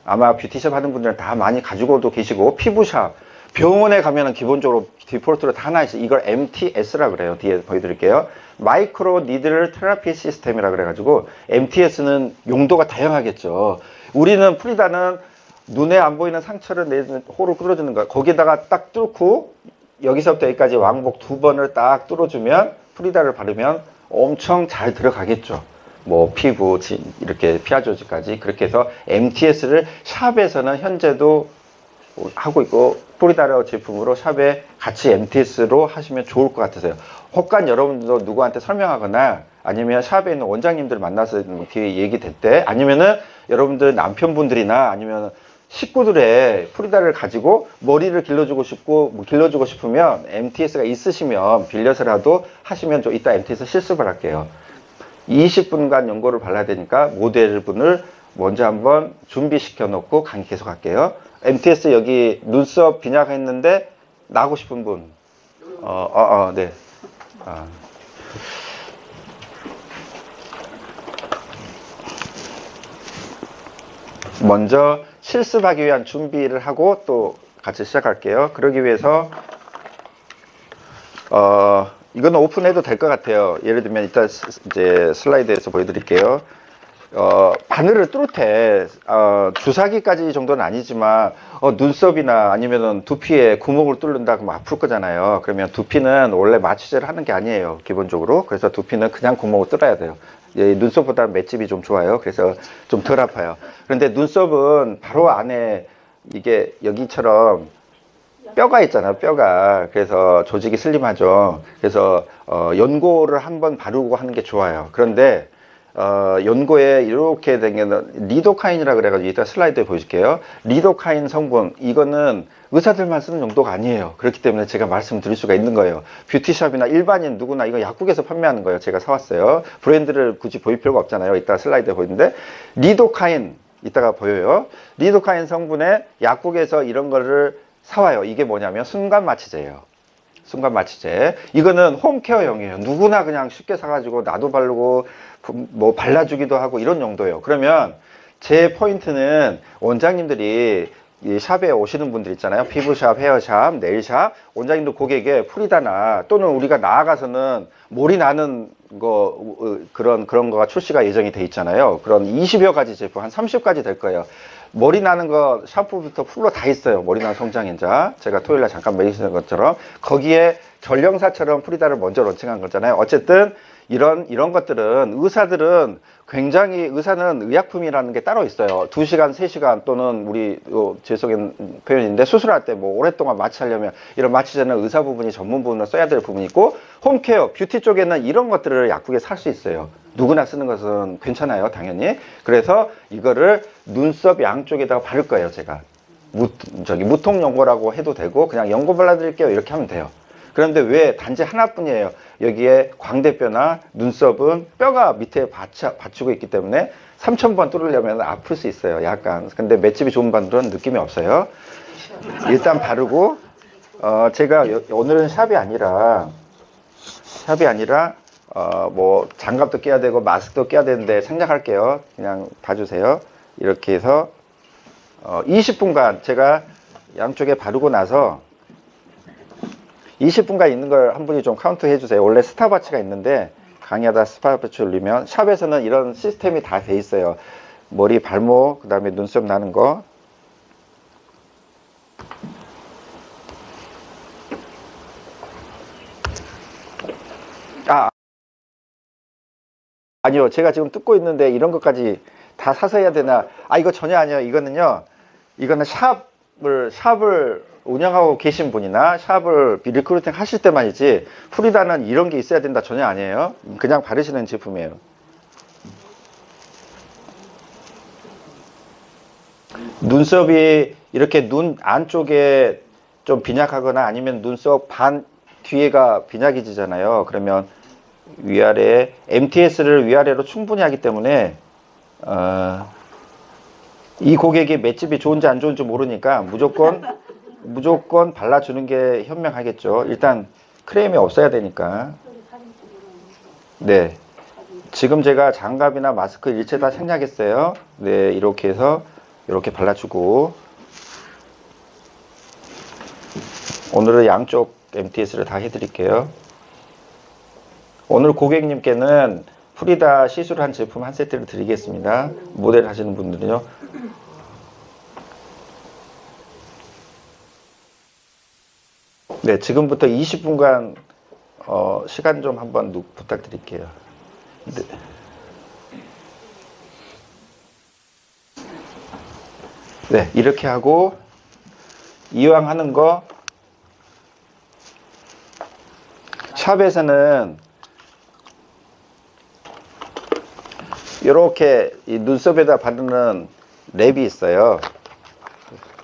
아마 뷰티샵 하는 분들은 다 많이 가지고도 계시고, 피부샵, 병원에 가면은 기본적으로 디폴트로 다 하나 있어요. 이걸 MTS라 그래요. 뒤에 보여드릴게요. 마이크로 니들 테라피 시스템이라 그래가지고, MTS는 용도가 다양하겠죠. 우리는 프리다는 눈에 안 보이는 상처를 내는 호를 뚫어주는 거야. 거기다가 딱 뚫고 여기서부터 여기까지 왕복 2번을 딱 뚫어주면, 프리다를 바르면 엄청 잘 들어가겠죠. 뭐 피부, 이렇게 피하 조직까지. 그렇게 해서 MTS를 샵에서는 현재도 하고 있고, 프리다라 제품으로 샵에 같이 MTS로 하시면 좋을 것 같으세요. 혹간 여러분들도 누구한테 설명하거나, 아니면 샵에 있는 원장님들 만나서 뒤에 얘기 됐대, 아니면은 여러분들 남편분들이나 아니면 식구들의 프리다를 가지고 머리를 길러주고 싶으면 MTS가 있으시면 빌려서라도 하시면 이따 MTS 실습을 할게요. 20분간 연고를 발라야 되니까 모델분을 먼저 한번 준비시켜 놓고 강의 계속 할게요. MTS 여기 눈썹 빈약했는데 나고 싶은 분. 네. 먼저 실습하기 위한 준비를 하고 또 같이 시작할게요. 그러기 위해서 이거는 오픈해도 될 것 같아요. 예를 들면 이따 이제 슬라이드에서 보여드릴게요. 바늘을 뚫을 때 주사기까지 정도는 아니지만 눈썹이나 아니면은 두피에 구멍을 뚫는다 그러면 아플 거잖아요. 그러면 두피는 원래 마취제를 하는 게 아니에요, 기본적으로. 그래서 두피는 그냥 구멍을 뚫어야 돼요. 눈썹보다 맷집이 좀 좋아요. 그래서 좀 덜 아파요. 그런데 눈썹은 바로 안에 이게 여기처럼 뼈가 있잖아요, 뼈가. 그래서 조직이 슬림하죠. 그래서 연고를 한번 바르고 하는 게 좋아요. 그런데 연고에 이렇게 된 게 리도카인이라 그래가지고 이따 슬라이드에 보여줄게요. 리도카인 성분, 이거는 의사들만 쓰는 용도가 아니에요. 그렇기 때문에 제가 말씀드릴 수가 있는 거예요. 뷰티샵이나 일반인 누구나 이거 약국에서 판매하는 거예요. 제가 사왔어요. 브랜드를 굳이 보일 필요가 없잖아요. 이따 슬라이드에 보이는데, 리도카인 이따가 보여요. 리도카인 성분에 약국에서 이런 거를 사와요. 이게 뭐냐면 순간마취제예요. 순간마취제. 이거는 홈케어용이에요. 누구나 그냥 쉽게 사가지고 나도 바르고 뭐 발라주기도 하고 이런 용도예요. 그러면 제 포인트는 원장님들이 이 샵에 오시는 분들 있잖아요. 피부샵, 헤어샵, 네일샵, 원장님들 고객에 프리다나 또는 우리가 나아가서는 몰이 나는 거, 그런 거가 출시가 예정이 돼 있잖아요. 그런 20여 가지 제품, 한 30가지 될 거예요. 머리 나는 거 샴푸부터 풀로 다 있어요. 머리 나는 성장인자. 제가 토요일날 잠깐 메이시는 것처럼 거기에 전령사처럼 프리다를 먼저 론칭한 거잖아요. 어쨌든 이런 것들은 의사들은 굉장히, 의사는 의약품이라는 게 따로 있어요. 2시간, 3시간 또는 우리 죄송한 표현인데 수술할 때 뭐 오랫동안 마취하려면 이런 마취제는 의사 부분이 전문 부분을 써야 될 부분이 있고, 홈케어, 뷰티 쪽에는 이런 것들을 약국에 살 수 있어요. 누구나 쓰는 것은 괜찮아요, 당연히. 그래서 이거를 눈썹 양쪽에다가 바를 거예요, 제가. 무통 연고라고 해도 되고 그냥 연고 발라드릴게요, 이렇게 하면 돼요. 그런데 왜 단지 하나뿐이에요. 여기에 광대뼈나 눈썹은 뼈가 밑에 받치고 있기 때문에 3,000번 뚫으려면 아플 수 있어요, 약간. 근데 맷집이 좋은 분들은 느낌이 없어요. 일단 바르고, 제가 오늘은 샵이 아니라 뭐 장갑도 껴야 되고 마스크도 껴야 되는데 생략할게요. 그냥 봐주세요. 이렇게 해서 20분간 제가 양쪽에 바르고 나서 20분간 있는 걸 한 분이 좀 카운트 해주세요. 원래 스탑워치가 있는데 강의하다 스파 배치 올리면 샵에서는 이런 시스템이 다 돼 있어요. 머리, 발목, 그 다음에 눈썹 나는 거. 아니요. 제가 지금 뜯고 있는데 이런 것까지 다 사서 해야 되나? 이거 전혀 아니에요. 이거는 샵을 운영하고 계신 분이나 샵을 리크루팅 하실 때만이지, 프리다는 이런 게 있어야 된다 전혀 아니에요. 그냥 바르시는 제품이에요. 눈썹이 이렇게 눈 안쪽에 좀 빈약하거나 아니면 눈썹 반 뒤에가 빈약해지잖아요. 그러면 위아래 MTS를 위아래로 충분히 하기 때문에 이 고객이 맷집이 좋은지 안 좋은지 모르니까 무조건 발라주는 게 현명하겠죠. 일단 크림이 없어야 되니까. 네, 지금 제가 장갑이나 마스크 일체 다 생략했어요. 네, 이렇게 해서 이렇게 발라주고, 오늘은 양쪽 MTS를 다 해드릴게요. 오늘 고객님께는 프리다 시술한 제품 한 세트를 드리겠습니다. 모델 하시는 분들은요. 네, 지금부터 20분간 시간 좀 한번 부탁드릴게요. 네. 네, 이렇게 하고 이왕 하는 거, 샵에서는 이렇게 이 눈썹에다 바르는 랩이 있어요.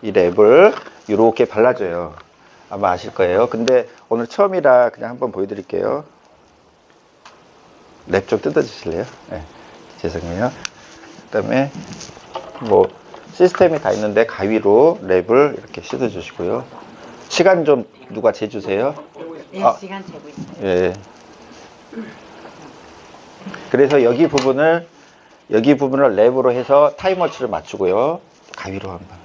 이 랩을 이렇게 발라줘요. 아마 아실 거예요. 근데 오늘 처음이라 그냥 한번 보여드릴게요. 랩 좀 뜯어주실래요? 네, 죄송해요. 그 다음에 뭐 시스템이 다 있는데 가위로 랩을 이렇게 씻어주시고요. 시간 좀 누가 재주세요? 네, 시간 재고 있어요. 예. 그래서 여기 부분을 랩으로 해서 타임워치를 맞추고요. 가위로 한번.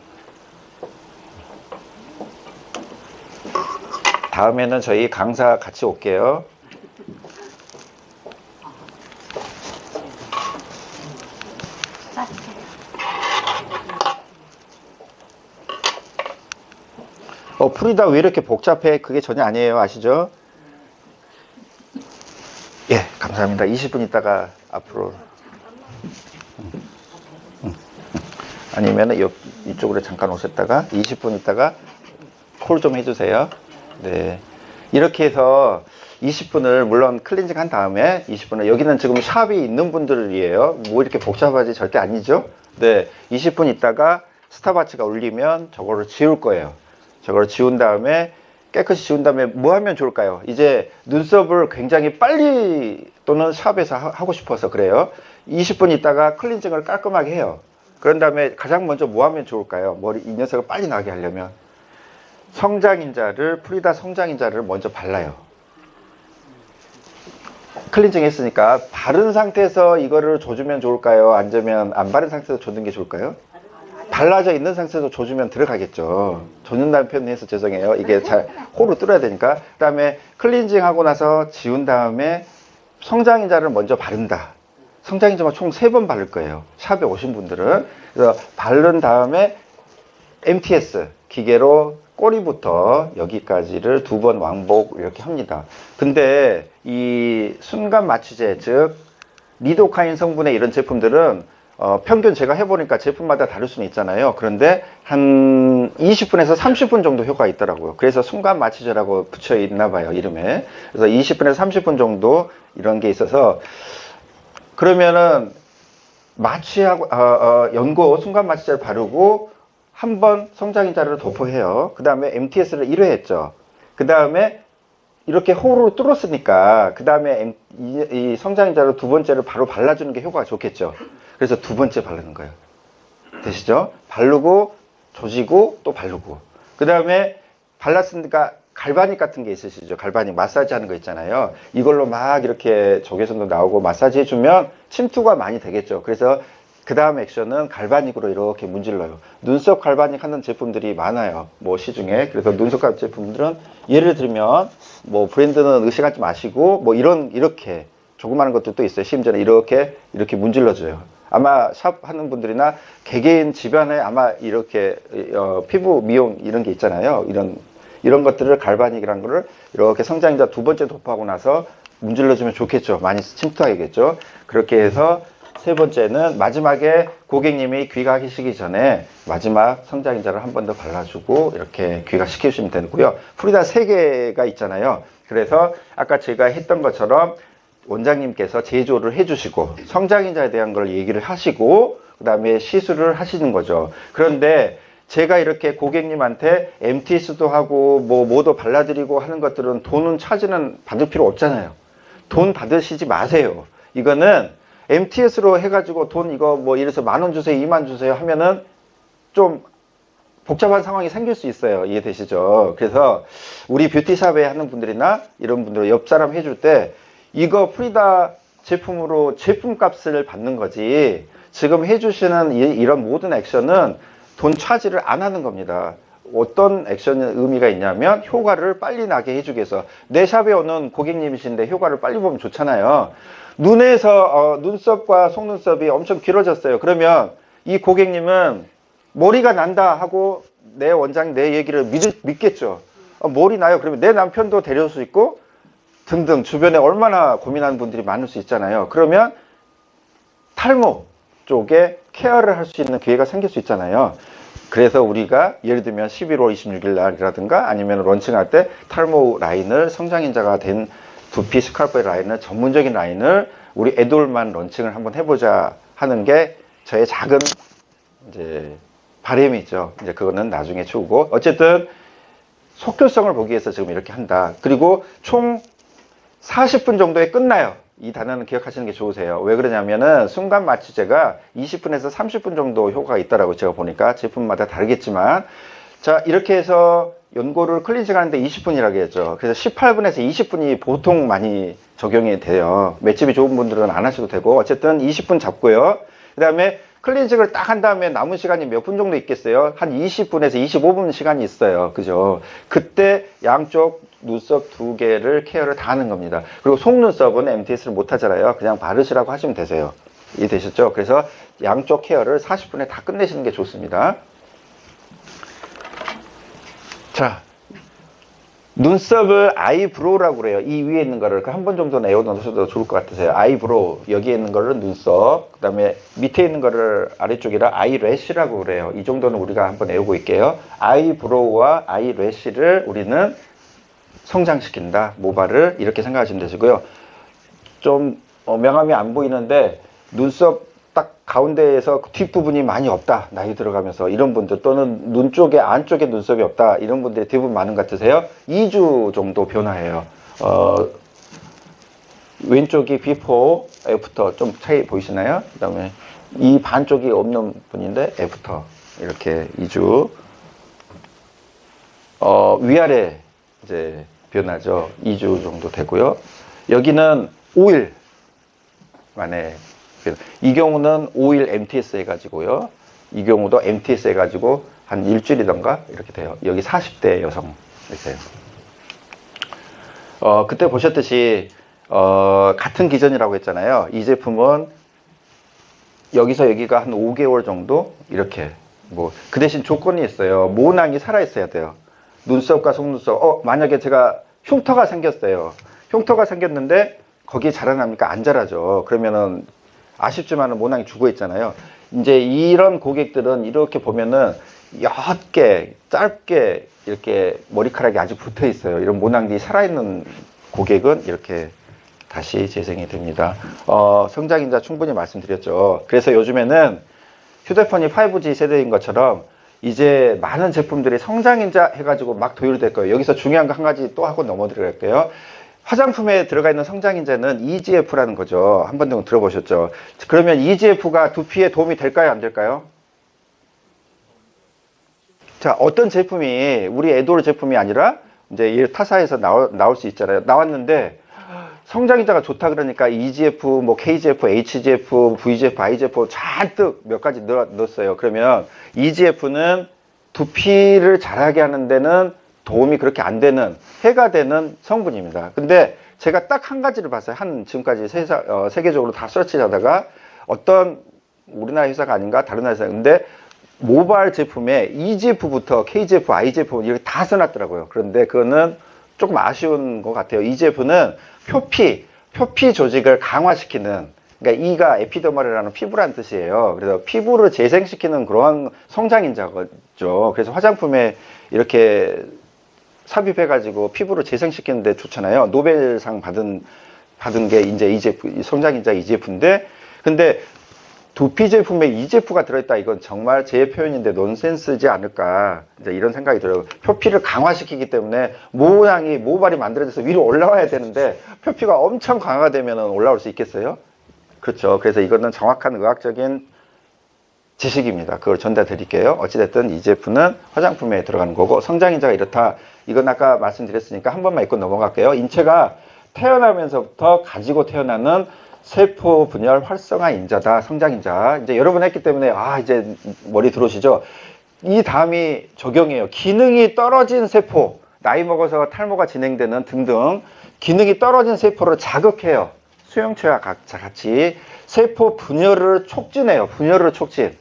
다음에는 저희 강사 같이 올게요. 프리다 왜 이렇게 복잡해? 그게 전혀 아니에요. 아시죠? 예, 감사합니다. 20분 있다가 앞으로. 아니면 이쪽으로 잠깐 오셨다가 20분 있다가 콜 좀 해주세요. 네. 이렇게 해서 20분을 물론 클렌징 한 다음에 20분을, 여기는 지금 샵이 있는 분들이에요. 뭐 이렇게 복잡하지 절대 아니죠. 네. 20분 있다가 스탑워치가 울리면 저거를 지울 거예요. 저걸 지운 다음에, 깨끗이 지운 다음에 뭐 하면 좋을까요? 이제 눈썹을 굉장히 빨리, 또는 샵에서 하고 싶어서 그래요. 20분 있다가 클렌징을 깔끔하게 해요. 그런 다음에 가장 먼저 뭐 하면 좋을까요? 이 녀석을 빨리 나게 하려면 프리다 성장인자를 먼저 발라요. 클렌징 했으니까 바른 상태에서 이거를 줘주면 좋을까요? 아니면 안 바른 상태에서 줘는 게 좋을까요? 발라져 있는 상태에서 줘주면 들어가겠죠. 줬는다는 표현해서 죄송해요. 이게 잘 호로 뚫어야 되니까. 그 다음에 클렌징 하고 나서 지운 다음에 성장인자를 먼저 바른다. 성장인자만 총 3번 바를 거예요. 샵에 오신 분들은. 그래서 바른 다음에 MTS 기계로 꼬리부터 여기까지를 2번 왕복 이렇게 합니다. 근데 이 순간 마취제, 즉 리도카인 성분의 이런 제품들은 평균 제가 해보니까 제품마다 다를 수는 있잖아요. 그런데 한 20분에서 30분 정도 효과가 있더라고요. 그래서 순간 마취제라고 붙여 있나 봐요, 이름에. 그래서 20분에서 30분 정도 이런 게 있어서, 그러면은 마취하고 연고 순간 마취제를 바르고 한번 성장인자를 도포해요. 그 다음에 MTS를 1회 했죠. 그 다음에 이렇게 호로 뚫었으니까 그 다음에 이 성장인자를 2번째를 바로 발라주는 게 효과가 좋겠죠. 그래서 2번째 바르는 거예요. 되시죠? 바르고 조지고 또 바르고, 그 다음에 발랐으니까 갈바닉 같은 게 있으시죠? 갈바닉 마사지 하는 거 있잖아요. 이걸로 막 이렇게 적외선도 나오고 마사지 해주면 침투가 많이 되겠죠. 그래서 그 다음 액션은 갈바닉으로 이렇게 문질러요. 눈썹 갈바닉 하는 제품들이 많아요. 뭐 시중에. 그래서 눈썹 갈바닉 제품들은 예를 들면 뭐 브랜드는 의식하지 마시고 뭐 이렇게 조그마한 것도 또 있어요. 심지어는 이렇게 문질러줘요. 아마 샵 하는 분들이나 개개인 집안에 아마 이렇게 피부 미용 이런 게 있잖아요. 이런 것들을 갈바닉이라는 거를 이렇게 성장인자 두 번째 도포하고 나서 문질러주면 좋겠죠. 많이 침투하겠죠. 그렇게 해서 세 번째는 마지막에 고객님이 귀가하시기 전에 마지막 성장인자를 한 번 더 발라주고 이렇게 귀가시키시면 되고요. 프리다 3개가 있잖아요. 그래서 아까 제가 했던 것처럼 원장님께서 제조를 해주시고 성장인자에 대한 걸 얘기를 하시고 그 다음에 시술을 하시는 거죠. 그런데 제가 이렇게 고객님한테 MTS도 하고 뭐도 발라드리고 하는 것들은 돈은 받을 필요 없잖아요. 돈 받으시지 마세요. 이거는 MTS로 해가지고 돈 이거 뭐 이래서 10,000원 주세요, 20,000원 주세요 하면은 좀 복잡한 상황이 생길 수 있어요. 이해되시죠? 그래서 우리 뷰티샵에 하는 분들이나 이런 분들 옆 사람 해줄 때 이거 프리다 제품으로 제품 값을 받는 거지 지금 해주시는 이런 모든 액션은 돈 차지를 안 하는 겁니다. 어떤 액션의 의미가 있냐면 효과를 빨리 나게 해주기 위해서 내 샵에 오는 고객님이신데 효과를 빨리 보면 좋잖아요. 눈에서 눈썹과 속눈썹이 엄청 길어졌어요. 그러면 이 고객님은 머리가 난다 하고 내 원장 내 얘기를 믿겠죠. 머리 나요. 그러면 내 남편도 데려올 수 있고 등등 주변에 얼마나 고민하는 분들이 많을 수 있잖아요. 그러면 탈모 쪽에 케어를 할 수 있는 기회가 생길 수 있잖아요. 그래서 우리가 예를 들면 11월 26일 날이라든가 아니면 런칭할 때 탈모 라인을 성장인자가 된 두피 스칼프 라인을 전문적인 라인을 우리 애돌만 런칭을 한번 해보자 하는 게 저의 작은 이제 바람이죠. 이제 그거는 나중에 추구고 어쨌든 속효성을 보기 위해서 지금 이렇게 한다. 그리고 총 40분 정도에 끝나요. 이 단어는 기억하시는 게 좋으세요. 왜 그러냐면은 순간 마취제가 20분에서 30분 정도 효과가 있다라고 제가 보니까 제품마다 다르겠지만 자 이렇게 해서 연고를 클렌징 하는데 20분이라고 했죠. 그래서 18분에서 20분이 보통 많이 적용이 돼요. 맷집이 좋은 분들은 안 하셔도 되고 어쨌든 20분 잡고요. 그 다음에 클렌징을 딱 한 다음에 남은 시간이 몇 분 정도 있겠어요? 한 20분에서 25분 시간이 있어요. 그죠? 그때 양쪽 눈썹 2개를 케어를 다 하는 겁니다. 그리고 속눈썹은 MTS를 못 하잖아요. 그냥 바르시라고 하시면 되세요. 이해되셨죠? 그래서 양쪽 케어를 40분에 다 끝내시는 게 좋습니다. 자, 눈썹을 아이브로우라고 그래요. 이 위에 있는 거를 한 번 정도 내어 놓으셔도 좋을 것 같으세요. 아이브로우, 여기에 있는 거를 눈썹, 그 다음에 밑에 있는 거를 아래쪽이라 아이래쉬라고 그래요. 이 정도는 우리가 한번 외우고 있게요. 아이브로우와 아이래쉬를 우리는 성장시킨다. 모발을 이렇게 생각하시면 되시고요. 좀 명암이 안 보이는데 눈썹 딱 가운데에서 뒷부분이 많이 없다. 나이 들어가면서 이런 분들 또는 눈 쪽에 안쪽에 눈썹이 없다. 이런 분들이 대부분 많은 것 같으세요. 2주 정도 변화해요. 왼쪽이 비포, 애프터 좀 차이 보이시나요? 그 다음에 이 반쪽이 없는 분인데 애프터 이렇게 2주 위아래 이제 변하죠. 2주 정도 되고요. 여기는 5일 만에 이 경우는 5일 MTS 해가지고요. 이 경우도 MTS 해가지고 한 일주일이던가 이렇게 돼요. 여기 40대 여성 이렇게. 그때 보셨듯이 같은 기전이라고 했잖아요. 이 제품은 여기서 여기가 한 5개월 정도 이렇게 그 대신 조건이 있어요. 모낭이 살아 있어야 돼요. 눈썹과 속눈썹. 만약에 제가 흉터가 생겼어요. 흉터가 생겼는데 거기에 자라납니까? 안 자라죠. 그러면은 아쉽지만은 모낭이 죽어 있잖아요. 이제 이런 고객들은 이렇게 보면은 옅게 짧게 이렇게 머리카락이 아직 붙어 있어요. 이런 모낭이 살아있는 고객은 이렇게 다시 재생이 됩니다. 성장인자 충분히 말씀드렸죠. 그래서 요즘에는 휴대폰이 5G 세대인 것처럼 이제 많은 제품들이 성장인자 해가지고 막 도입될 거예요. 여기서 중요한 거 한 가지 또 하고 넘어드릴게요. 화장품에 들어가 있는 성장인자는 EGF라는 거죠. 한 번 정도 들어보셨죠? 그러면 EGF가 두피에 도움이 될까요? 안 될까요? 자, 어떤 제품이 우리 에도르 제품이 아니라 이제 타사에서 나올 수 있잖아요. 나왔는데 성장인자가 좋다 그러니까 EGF, KGF, HGF, VGF, IGF 잔뜩 몇 가지 넣었어요. 그러면 EGF는 두피를 자라게 하는 데는 도움이 그렇게 안 되는 해가 되는 성분입니다. 근데 제가 딱 한 가지를 봤어요. 지금까지 세계적으로 다 서치하다가 어떤 우리나라 회사가 아닌가 다른 나라 회사. 근데 모바일 제품에 EGF부터 KGF, IGF 이렇게 다 써놨더라고요. 그런데 그거는 조금 아쉬운 것 같아요. EGF는 표피 조직을 강화시키는, 그러니까 E가 에피더멀이라는 피부란 뜻이에요. 그래서 피부를 재생시키는 그러한 성장인자죠. 그래서 화장품에 이렇게 삽입해가지고 피부를 재생시키는데 좋잖아요. 노벨상 받은 게 이제 EGF, 성장인자 EGF인데, 근데 두피 제품에 EGF가 들어있다. 이건 정말 제 표현인데 논센스지 않을까. 이제 이런 생각이 들어요. 표피를 강화시키기 때문에 모발이 만들어져서 위로 올라와야 되는데 표피가 엄청 강화가 되면 올라올 수 있겠어요? 그렇죠. 그래서 이거는 정확한 의학적인 지식입니다. 그걸 전달 드릴게요. 어찌됐든 EGF는 화장품에 들어가는 거고, 성장인자가 이렇다. 이건 아까 말씀드렸으니까 한 번만 읽고 넘어갈게요. 인체가 태어나면서부터 가지고 태어나는 세포 분열 활성화 인자다. 성장인자. 이제 여러 번 했기 때문에 이제 머리 들어오시죠? 이 다음이 적용이에요. 기능이 떨어진 세포, 나이 먹어서 탈모가 진행되는 등등 기능이 떨어진 세포를 자극해요. 수용체와 같이 세포 분열을 촉진해요. 분열을 촉진.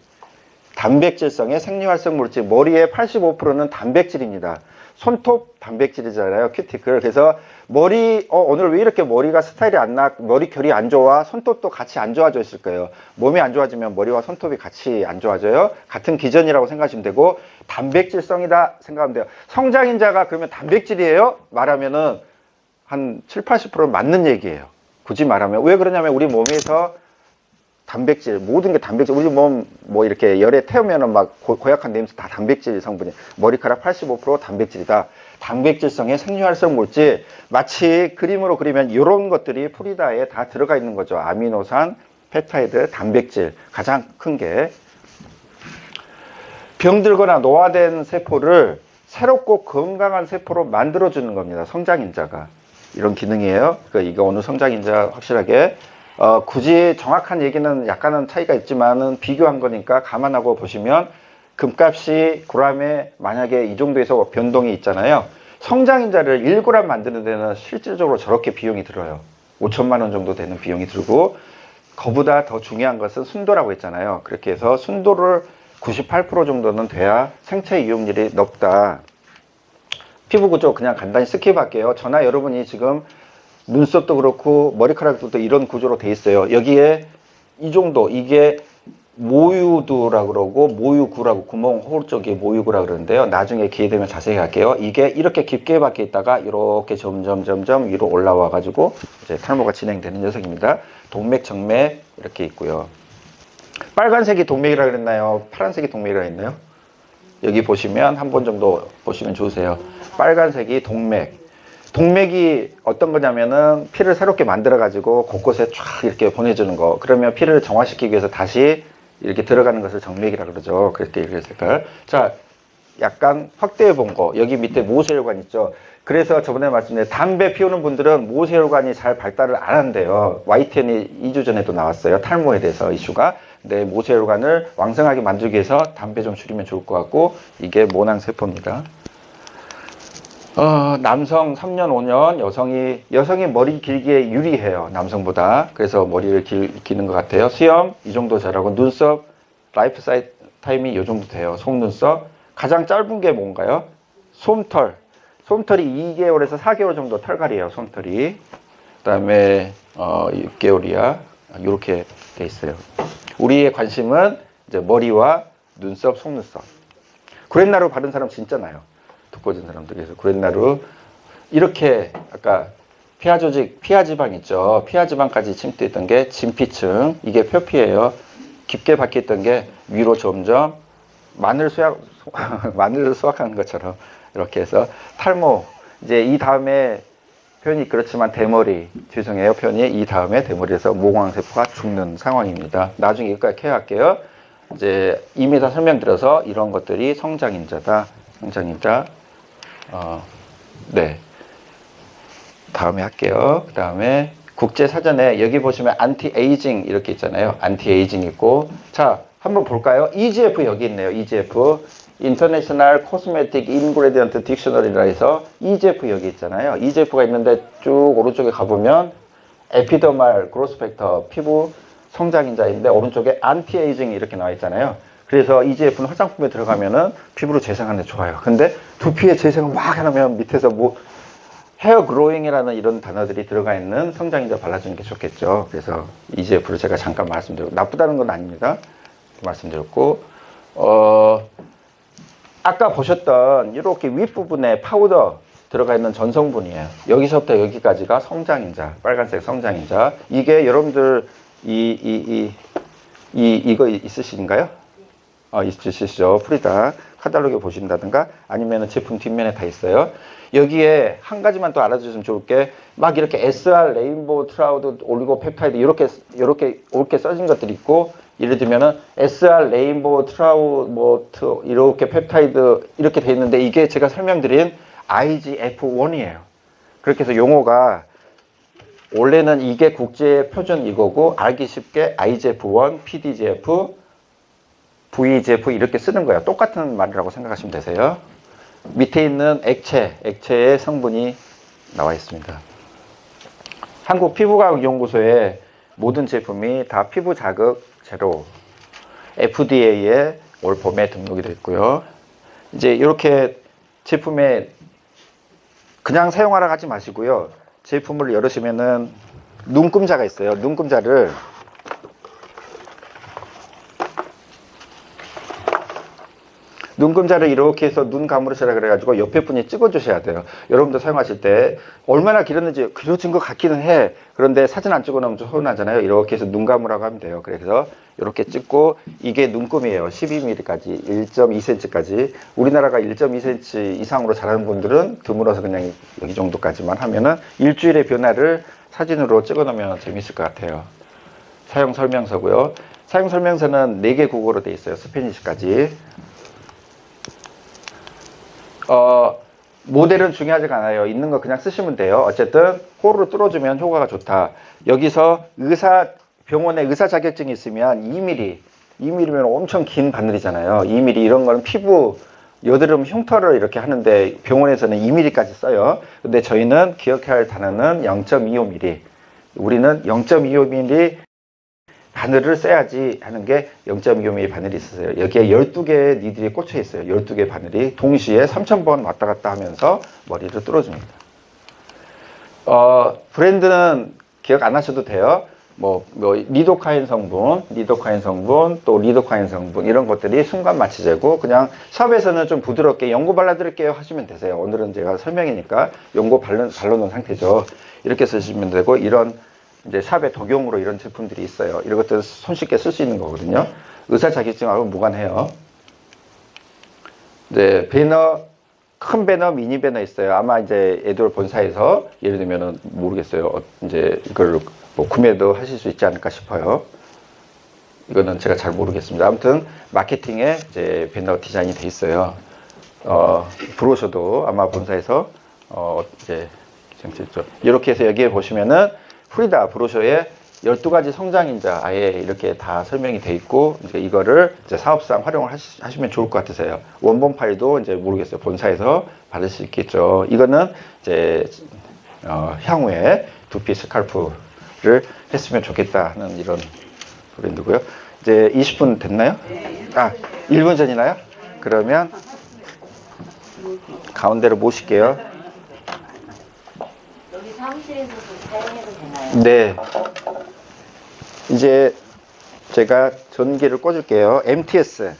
단백질성의 생리활성 물질, 머리의 85%는 단백질입니다. 손톱 단백질이잖아요. 큐티클. 그래서 오늘 왜 이렇게 머리가 스타일이 머리 결이 안 좋아? 손톱도 같이 안 좋아져 있을 거예요. 몸이 안 좋아지면 머리와 손톱이 같이 안 좋아져요. 같은 기전이라고 생각하시면 되고, 단백질성이다 생각하면 돼요. 성장인자가 그러면 단백질이에요? 말하면은 한 70~80% 맞는 얘기예요. 굳이 말하면. 왜 그러냐면 우리 몸에서 단백질, 모든 게 단백질. 우리 몸 이렇게 열에 태우면은 막 고약한 냄새 다 단백질 성분이. 머리카락 85% 단백질이다. 단백질성의 생리활성 물질. 마치 그림으로 그리면 이런 것들이 프리다에 다 들어가 있는 거죠. 아미노산, 펩타이드, 단백질. 가장 큰 게. 병들거나 노화된 세포를 새롭고 건강한 세포로 만들어주는 겁니다. 성장인자가. 이런 기능이에요. 그러니까 이거 오늘 성장인자 확실하게. 굳이 정확한 얘기는 약간은 차이가 있지만은 비교한 거니까 감안하고 보시면, 금값이 g에 만약에 이 정도에서 변동이 있잖아요. 성장인자를 1g 만드는 데는 실질적으로 저렇게 비용이 들어요. 5천만 원 정도 되는 비용이 들고, 그보다 더 중요한 것은 순도라고 했잖아요. 그렇게 해서 순도를 98% 정도는 돼야 생체 이용률이 높다. 피부 구조 그냥 간단히 스킵할게요. 저나 여러분이 지금 눈썹도 그렇고 머리카락도 이런 구조로 돼 있어요. 여기에 이 정도, 이게 모유두라 그러고 모유구라고, 구멍 홀 쪽에 모유구라 그러는데요. 나중에 기회 되면 자세히 할게요. 이게 이렇게 깊게 박혀 있다가 이렇게 점점 위로 올라와 가지고 이제 탈모가 진행되는 녀석입니다. 동맥, 정맥 이렇게 있고요. 빨간색이 동맥이라 그랬나요? 파란색이 동맥이라 했나요? 여기 보시면 한 번 정도 보시면 좋으세요. 빨간색이 동맥. 동맥이 어떤 거냐면은 피를 새롭게 만들어 가지고 곳곳에 쫙 이렇게 보내주는 거. 그러면 피를 정화시키기 위해서 다시 이렇게 들어가는 것을 정맥이라 그러죠. 그렇게 얘기했을까요? 자, 약간 확대해 본 거. 여기 밑에 모세혈관 있죠. 그래서 저번에 말씀드린 담배 피우는 분들은 모세혈관이 잘 발달을 안 한대요. YTN이 2주 전에도 나왔어요. 탈모에 대해서 이슈가. 근데 모세혈관을 왕성하게 만들기 위해서 담배 좀 줄이면 좋을 것 같고, 이게 모낭세포입니다. 남성 3년, 5년, 여성이 머리 길기에 유리해요. 남성보다. 그래서 머리를 기는 것 같아요. 수염, 이 정도 자라고, 눈썹, 라이프 타임이 이 정도 돼요. 속눈썹. 가장 짧은 게 뭔가요? 솜털. 솜털이 2개월에서 4개월 정도 털갈이에요. 솜털이. 그 다음에, 6개월이야. 이렇게 돼 있어요. 우리의 관심은 이제 머리와 눈썹, 속눈썹. 구렛나루 바른 사람 진짜 나요. 두꺼워진 사람들. 그래서 구렛나루 이렇게 아까 피하 조직, 피하 지방 있죠. 피하 지방까지 침투했던 게 진피층. 이게 표피예요. 깊게 박혀 있던 게 위로 점점 마늘 수확하는 것처럼 이렇게 해서 탈모. 이제 이 다음에 표현이 그렇지만 대머리. 죄송해요. 표현이 이 다음에 대머리에서 모공항세포가 죽는 상황입니다. 나중에 여기까지 케어할게요. 이제 이미 다 설명드려서 이런 것들이 성장인자다. 성장인자. 네. 다음에 할게요. 그 다음에 국제사전에 여기 보시면 안티에이징 이렇게 있잖아요. 안티에이징 있고. 자, 한번 볼까요? EGF 여기 있네요. EGF. International Cosmetic Ingredient Dictionary라 해서 EGF 여기 있잖아요. EGF가 있는데 쭉 오른쪽에 가보면 에피더말 그로스 팩터 피부 성장인자인데 오른쪽에 안티에이징 이렇게 나와 있잖아요. 그래서 EGF는 화장품에 들어가면은 피부로 재생하는 데 좋아요. 근데 두피에 재생을 막 하면 밑에서 뭐 헤어 그로잉이라는 이런 단어들이 들어가 있는 성장인자 발라주는 게 좋겠죠. 그래서 EGF를 제가 잠깐 말씀드리고 나쁘다는 건 아닙니다. 말씀드렸고 아까 보셨던 이렇게 윗부분에 파우더 들어가 있는 전성분이에요. 여기서부터 여기까지가 성장인자, 빨간색 성장인자. 이게 여러분들 이거 있으신가요? 있으시죠. 프리다 카탈로그 보신다든가 아니면 제품 뒷면에 다 있어요. 여기에 한 가지만 또 알아주시면 좋을 게 막 이렇게 SR 레인보우 트라우드 올리고 펩타이드 이렇게 써진 것들이 있고 예를 들면은 SR 레인보우 트라우드 이렇게 펩타이드 이렇게 돼 있는데 이게 제가 설명드린 IGF-1이에요. 그렇게 해서 용어가 원래는 이게 국제 표준 이거고 알기 쉽게 IGF-1, PDGF, VEGF 이렇게 쓰는 거예요. 똑같은 말이라고 생각하시면 되세요. 밑에 있는 액체의 성분이 나와 있습니다. 한국피부과학연구소의 모든 제품이 다 피부 자극 제로 FDA에 올 봄에 등록이 됐고요. 이제 이렇게 제품에 그냥 사용하라 하지 마시고요. 제품을 열으시면은 눈금자가 있어요. 눈금자를 이렇게 해서 눈 감으시라 그래가지고 옆에 분이 찍어주셔야 돼요. 여러분들 사용하실 때 얼마나 길었는지 길어진 것 같기는 해. 그런데 사진 안 찍어놓으면 좀 서운하잖아요. 이렇게 해서 눈 감으라고 하면 돼요. 그래서 이렇게 찍고 이게 눈금이에요. 12mm까지 1.2cm까지 우리나라가 1.2cm 이상으로 자라는 분들은 드물어서 그냥 여기 정도까지만 하면은 일주일의 변화를 사진으로 찍어놓으면 재밌을 것 같아요. 사용 설명서고요. 사용 설명서는 4개 국어로 되어 있어요. 스페니시까지. 모델은 중요하지가 않아요. 있는 거 그냥 쓰시면 돼요. 어쨌든 호루를 뚫어주면 효과가 좋다. 여기서 병원에 의사 자격증이 있으면 2mm면 엄청 긴 바늘이잖아요. 2mm 이런 거는 피부 여드름 흉터를 이렇게 하는데 병원에서는 2mm까지 써요. 근데 저희는 기억해야 할 단어는 0.25mm. 우리는 0.25mm 바늘을 써야지 하는 게 0.25mm 바늘이 있으세요. 여기에 12개의 니들이 꽂혀 있어요. 12개의 바늘이 동시에 3,000번 왔다 갔다 하면서 머리를 뚫어줍니다. 브랜드는 기억 안 하셔도 돼요. 리도카인 성분, 또 리도카인 성분 이런 것들이 순간 마취제고 그냥 샵에서는 좀 부드럽게 연고 발라드릴게요 하시면 되세요. 오늘은 제가 설명이니까 연고 발라놓은 상태죠. 이렇게 쓰시면 되고 이런 이제 샵의 독용으로 이런 제품들이 있어요. 이런 것들 손쉽게 쓸 수 있는 거거든요. 의사 자격증하고 무관해요. 이제 큰 배너, 미니 배너 있어요. 아마 이제 에드월 본사에서 예를 들면은 모르겠어요. 이제 이걸 구매도 하실 수 있지 않을까 싶어요. 이거는 제가 잘 모르겠습니다. 아무튼 마케팅에 이제 배너 디자인이 돼 있어요. 브로셔도 아마 본사에서 이제 이렇게 해서 여기에 보시면은 프리다 브로셔에 12가지 성장인자 아예 이렇게 다 설명이 돼 있고 이제 이거를 이제 사업상 활용을 하시면 좋을 것 같으세요. 원본 파일도 이제 모르겠어요. 본사에서 받을 수 있겠죠. 이거는 이제 향후에 두피 스칼프를 했으면 좋겠다 하는 이런 브랜드고요. 이제 20분 됐나요? 1분 전이나요? 그러면 가운데로 모실게요. 여기 사무실에서 사용해도 되나요? 네. 이제 제가 전기를 꽂을게요. MTS.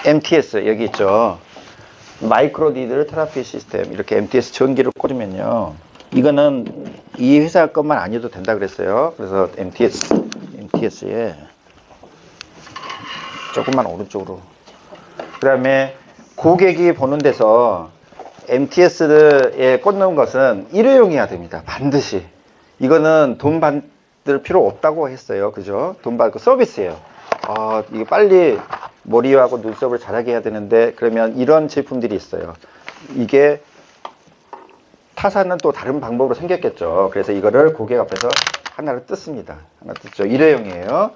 MTS 여기 있죠. 마이크로 니들 테라피 시스템. 이렇게 MTS 전기를 꽂으면요. 이거는 이 회사 것만 아니어도 된다 그랬어요. 그래서 MTS에 조금만 오른쪽으로. 그 다음에 고객이 보는 데서 MTS에 꽂는 것은 일회용이어야 됩니다. 반드시. 이거는 돈 받을 필요 없다고 했어요. 그죠? 돈 받고 서비스예요. 이게 빨리 머리하고 눈썹을 자라게 해야 되는데 그러면 이런 제품들이 있어요. 이게 파사는 또 다른 방법으로 생겼겠죠. 그래서 이거를 고객 앞에서 하나를 뜯습니다. 하나 뜯죠. 일회용이에요.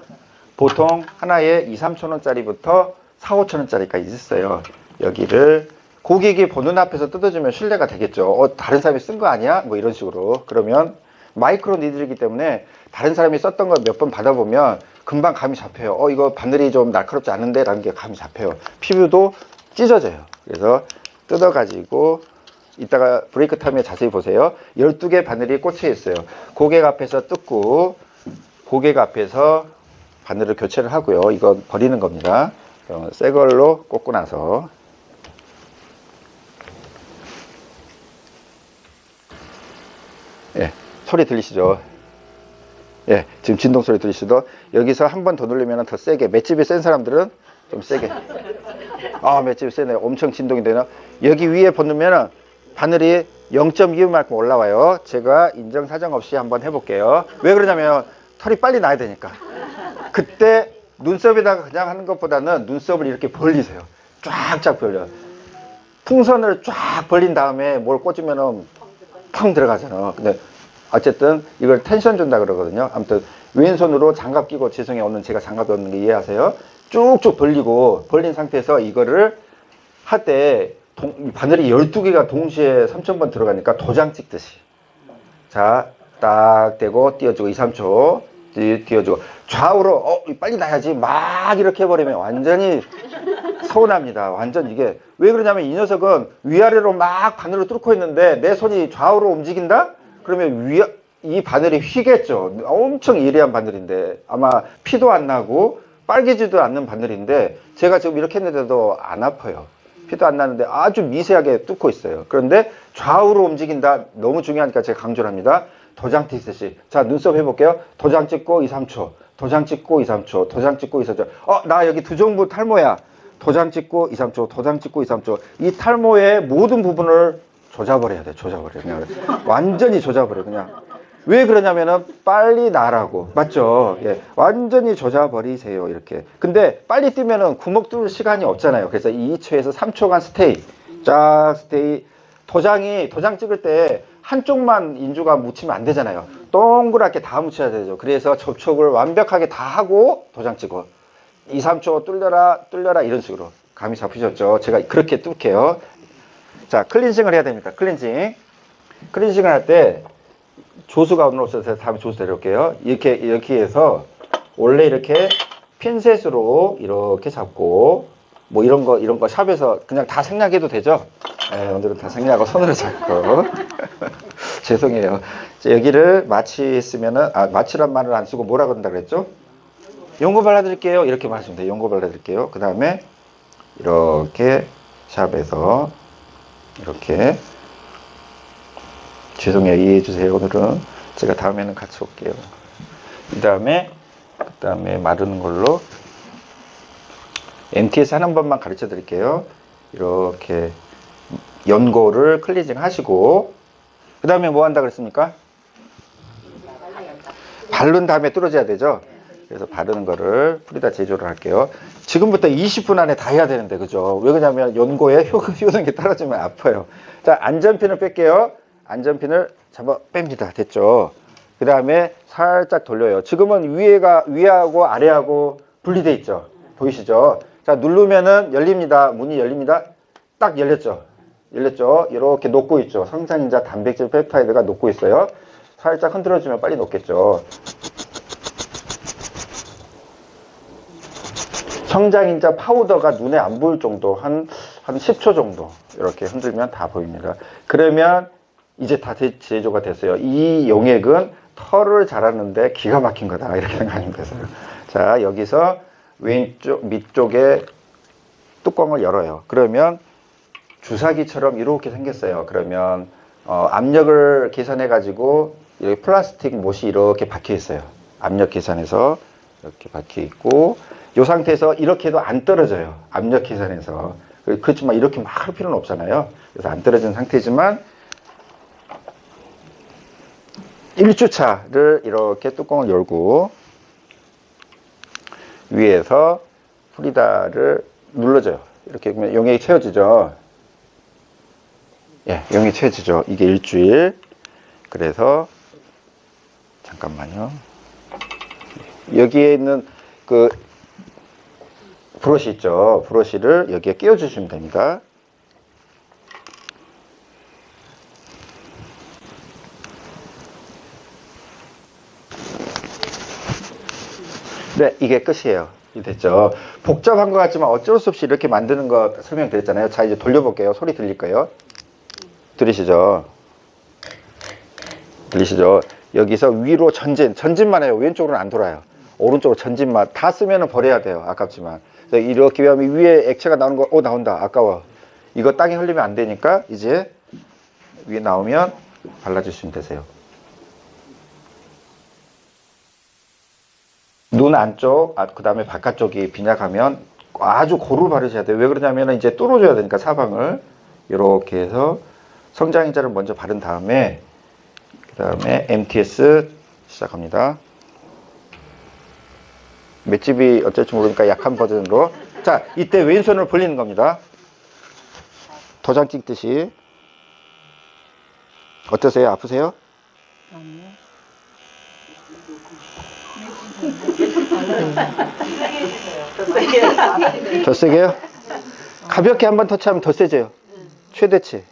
보통 하나에 2, 3천 원짜리부터 4, 5천 원짜리까지 있어요. 여기를 고객이 보는 앞에서 뜯어주면 신뢰가 되겠죠. 다른 사람이 쓴 거 아니야? 뭐 이런 식으로. 그러면 마이크로 니들이기 때문에 다른 사람이 썼던 걸 몇 번 받아보면 금방 감이 잡혀요. 이거 바늘이 좀 날카롭지 않은데? 라는 게 감이 잡혀요. 피부도 찢어져요. 그래서 뜯어가지고 이따가 브레이크 타임에 자세히 보세요. 12개 바늘이 꽂혀 있어요. 고객 앞에서 뜯고 고객 앞에서 바늘을 교체를 하고요. 이건 버리는 겁니다. 새 걸로 꽂고 나서 예, 소리 들리시죠? 예, 지금 진동 소리 들리시죠? 여기서 한 번 더 누르면 더 세게, 맷집이 센 사람들은 좀 세게. 맷집이 세네요. 엄청 진동이 되나? 여기 위에 벗으면 바늘이 0.25만큼 올라와요. 제가 인정사정 없이 한번 해볼게요. 왜 그러냐면 털이 빨리 나야 되니까. 그때 눈썹에다가 그냥 하는 것보다는 눈썹을 이렇게 벌리세요. 쫙쫙 벌려. 풍선을 쫙 벌린 다음에 뭘 꽂으면은 펑 들어가잖아. 근데 어쨌든 이걸 텐션 준다 그러거든요. 아무튼 왼손으로 장갑 끼고, 죄송해요. 오늘 제가 장갑이 없는 거 이해하세요? 쭉쭉 벌리고, 벌린 상태에서 이거를 할 때 바늘이 12개가 동시에 3,000번 들어가니까 도장 찍듯이. 자, 딱 대고 띄워주고 2, 3초 띄워주고 좌우로 빨리 나야지 막 이렇게 해버리면 완전히 서운합니다. 완전 이게 왜 그러냐면 이 녀석은 위아래로 막 바늘을 뚫고 있는데 내 손이 좌우로 움직인다? 그러면 이 바늘이 휘겠죠. 엄청 예리한 바늘인데 아마 피도 안 나고 빨개지도 않는 바늘인데 제가 지금 이렇게 했는데도 안 아파요. 피도 안 나는데 아주 미세하게 뚫고 있어요. 그런데 좌우로 움직인다. 너무 중요하니까 제가 강조를 합니다. 도장 찍듯이. 자, 눈썹 해볼게요. 도장 찍고 2, 3초. 도장 찍고 2, 3초. 도장 찍고 2, 3초. 나 여기 두 정부 탈모야. 도장 찍고 2, 3초. 도장 찍고 2, 3초. 이 탈모의 모든 부분을 조져버려야 돼. 조져버려. 그냥 완전히 조져버려. 그냥. 왜 그러냐면은 빨리 나라고. 맞죠? 예. 완전히 조져버리세요. 이렇게. 근데 빨리 뛰면은 구멍 뚫을 시간이 없잖아요. 그래서 2초에서 3초간 스테이. 쫙 스테이. 도장 찍을 때 한쪽만 인주가 묻히면 안 되잖아요. 동그랗게 다 묻혀야 되죠. 그래서 접촉을 완벽하게 다 하고 도장 찍어. 2, 3초 뚫려라 이런 식으로. 감이 잡히셨죠? 제가 그렇게 뚫게요. 자, 클렌징을 해야 됩니다. 클렌징을 할 때 조수가 오늘 없어서 다음에 조수 데려올게요. 이렇게 해서 원래 이렇게 핀셋으로 이렇게 잡고 뭐 이런 거 샵에서 그냥 다 생략해도 되죠? 오늘은 다 생략하고 손으로 잡고 죄송해요. 여기를 마취했으면은 마취란 말을 안 쓰고 뭐라 그런다 그랬죠? 연고 발라드릴게요. 이렇게 말하시면 돼요. 연고 발라드릴게요. 그 다음에 이렇게 샵에서 이렇게 죄송해요. 이해해주세요. 오늘은 제가 다음에는 같이 올게요. 그 다음에 마르는 걸로 MTS 하는 법만 가르쳐 드릴게요. 이렇게 연고를 클리징 하시고 그 다음에 뭐 한다 그랬습니까? 바른 다음에 뚫어져야 되죠. 그래서 바르는 거를 프리다 제조를 할게요. 지금부터 20분 안에 다 해야 되는데 그죠? 왜 그러냐면 연고에 효능이 떨어지면 아파요. 자, 안전핀을 뺄게요. 안전핀을 잡아 뺍니다. 됐죠? 그 다음에 살짝 돌려요. 지금은 위하고 아래하고 분리되어 있죠? 보이시죠? 자, 누르면은 열립니다. 문이 열립니다. 딱 열렸죠? 이렇게 녹고 있죠? 성장인자 단백질 펩타이드가 녹고 있어요. 살짝 흔들어주면 빨리 녹겠죠? 성장인자 파우더가 눈에 안 보일 정도, 한 10초 정도 이렇게 흔들면 다 보입니다. 그러면 이제 다 제조가 됐어요. 이 용액은 털을 자라는데 기가 막힌 거다. 이렇게 생각하면 되세요. 자, 여기서 밑쪽에 뚜껑을 열어요. 그러면 주사기처럼 이렇게 생겼어요. 그러면 압력을 계산해 가지고 여기 플라스틱 못이 이렇게 박혀 있어요. 압력 계산해서 이렇게 박혀 있고 이 상태에서 이렇게 해도 안 떨어져요. 압력 계산해서. 그렇지만 이렇게 막 할 필요는 없잖아요. 그래서 안 떨어진 상태지만 1주차를 이렇게 뚜껑을 열고 위에서 프리다를 눌러줘요. 이렇게 보면 용액이 채워지죠. 예, 0이 최저죠. 이게 일주일. 그래서 잠깐만요. 여기에 있는 그 브러쉬 있죠. 브러쉬를 여기에 끼워 주시면 됩니다. 네, 이게 끝이에요. 됐죠. 복잡한 것 같지만 어쩔 수 없이 이렇게 만드는 거 설명드렸잖아요. 자, 이제 돌려볼게요. 소리 들릴 거예요. 들리시죠? 들리시죠? 여기서 위로 전진만 해요. 왼쪽으로는 안 돌아요. 오른쪽으로 전진만. 다 쓰면 버려야 돼요. 아깝지만. 이렇게 하면 위에 액체가 나오는 거, 나온다. 아까워. 이거 땅에 흘리면 안 되니까 이제 위에 나오면 발라주시면 되세요. 눈 안쪽, 그 다음에 바깥쪽이 빈약하면 아주 고루 바르셔야 돼요. 왜 그러냐면 이제 뚫어줘야 되니까 사방을. 이렇게 해서 성장인자를 먼저 바른 다음에 그 다음에 MTS 시작합니다. 맷집이 어쩔지 모르니까 약한 버전으로. 자, 이때 왼손을 벌리는 겁니다. 도장 찍듯이. 어떠세요? 아프세요? 아니요. 더 세게요? 가볍게 한번 터치하면 더 세져요. 최대치.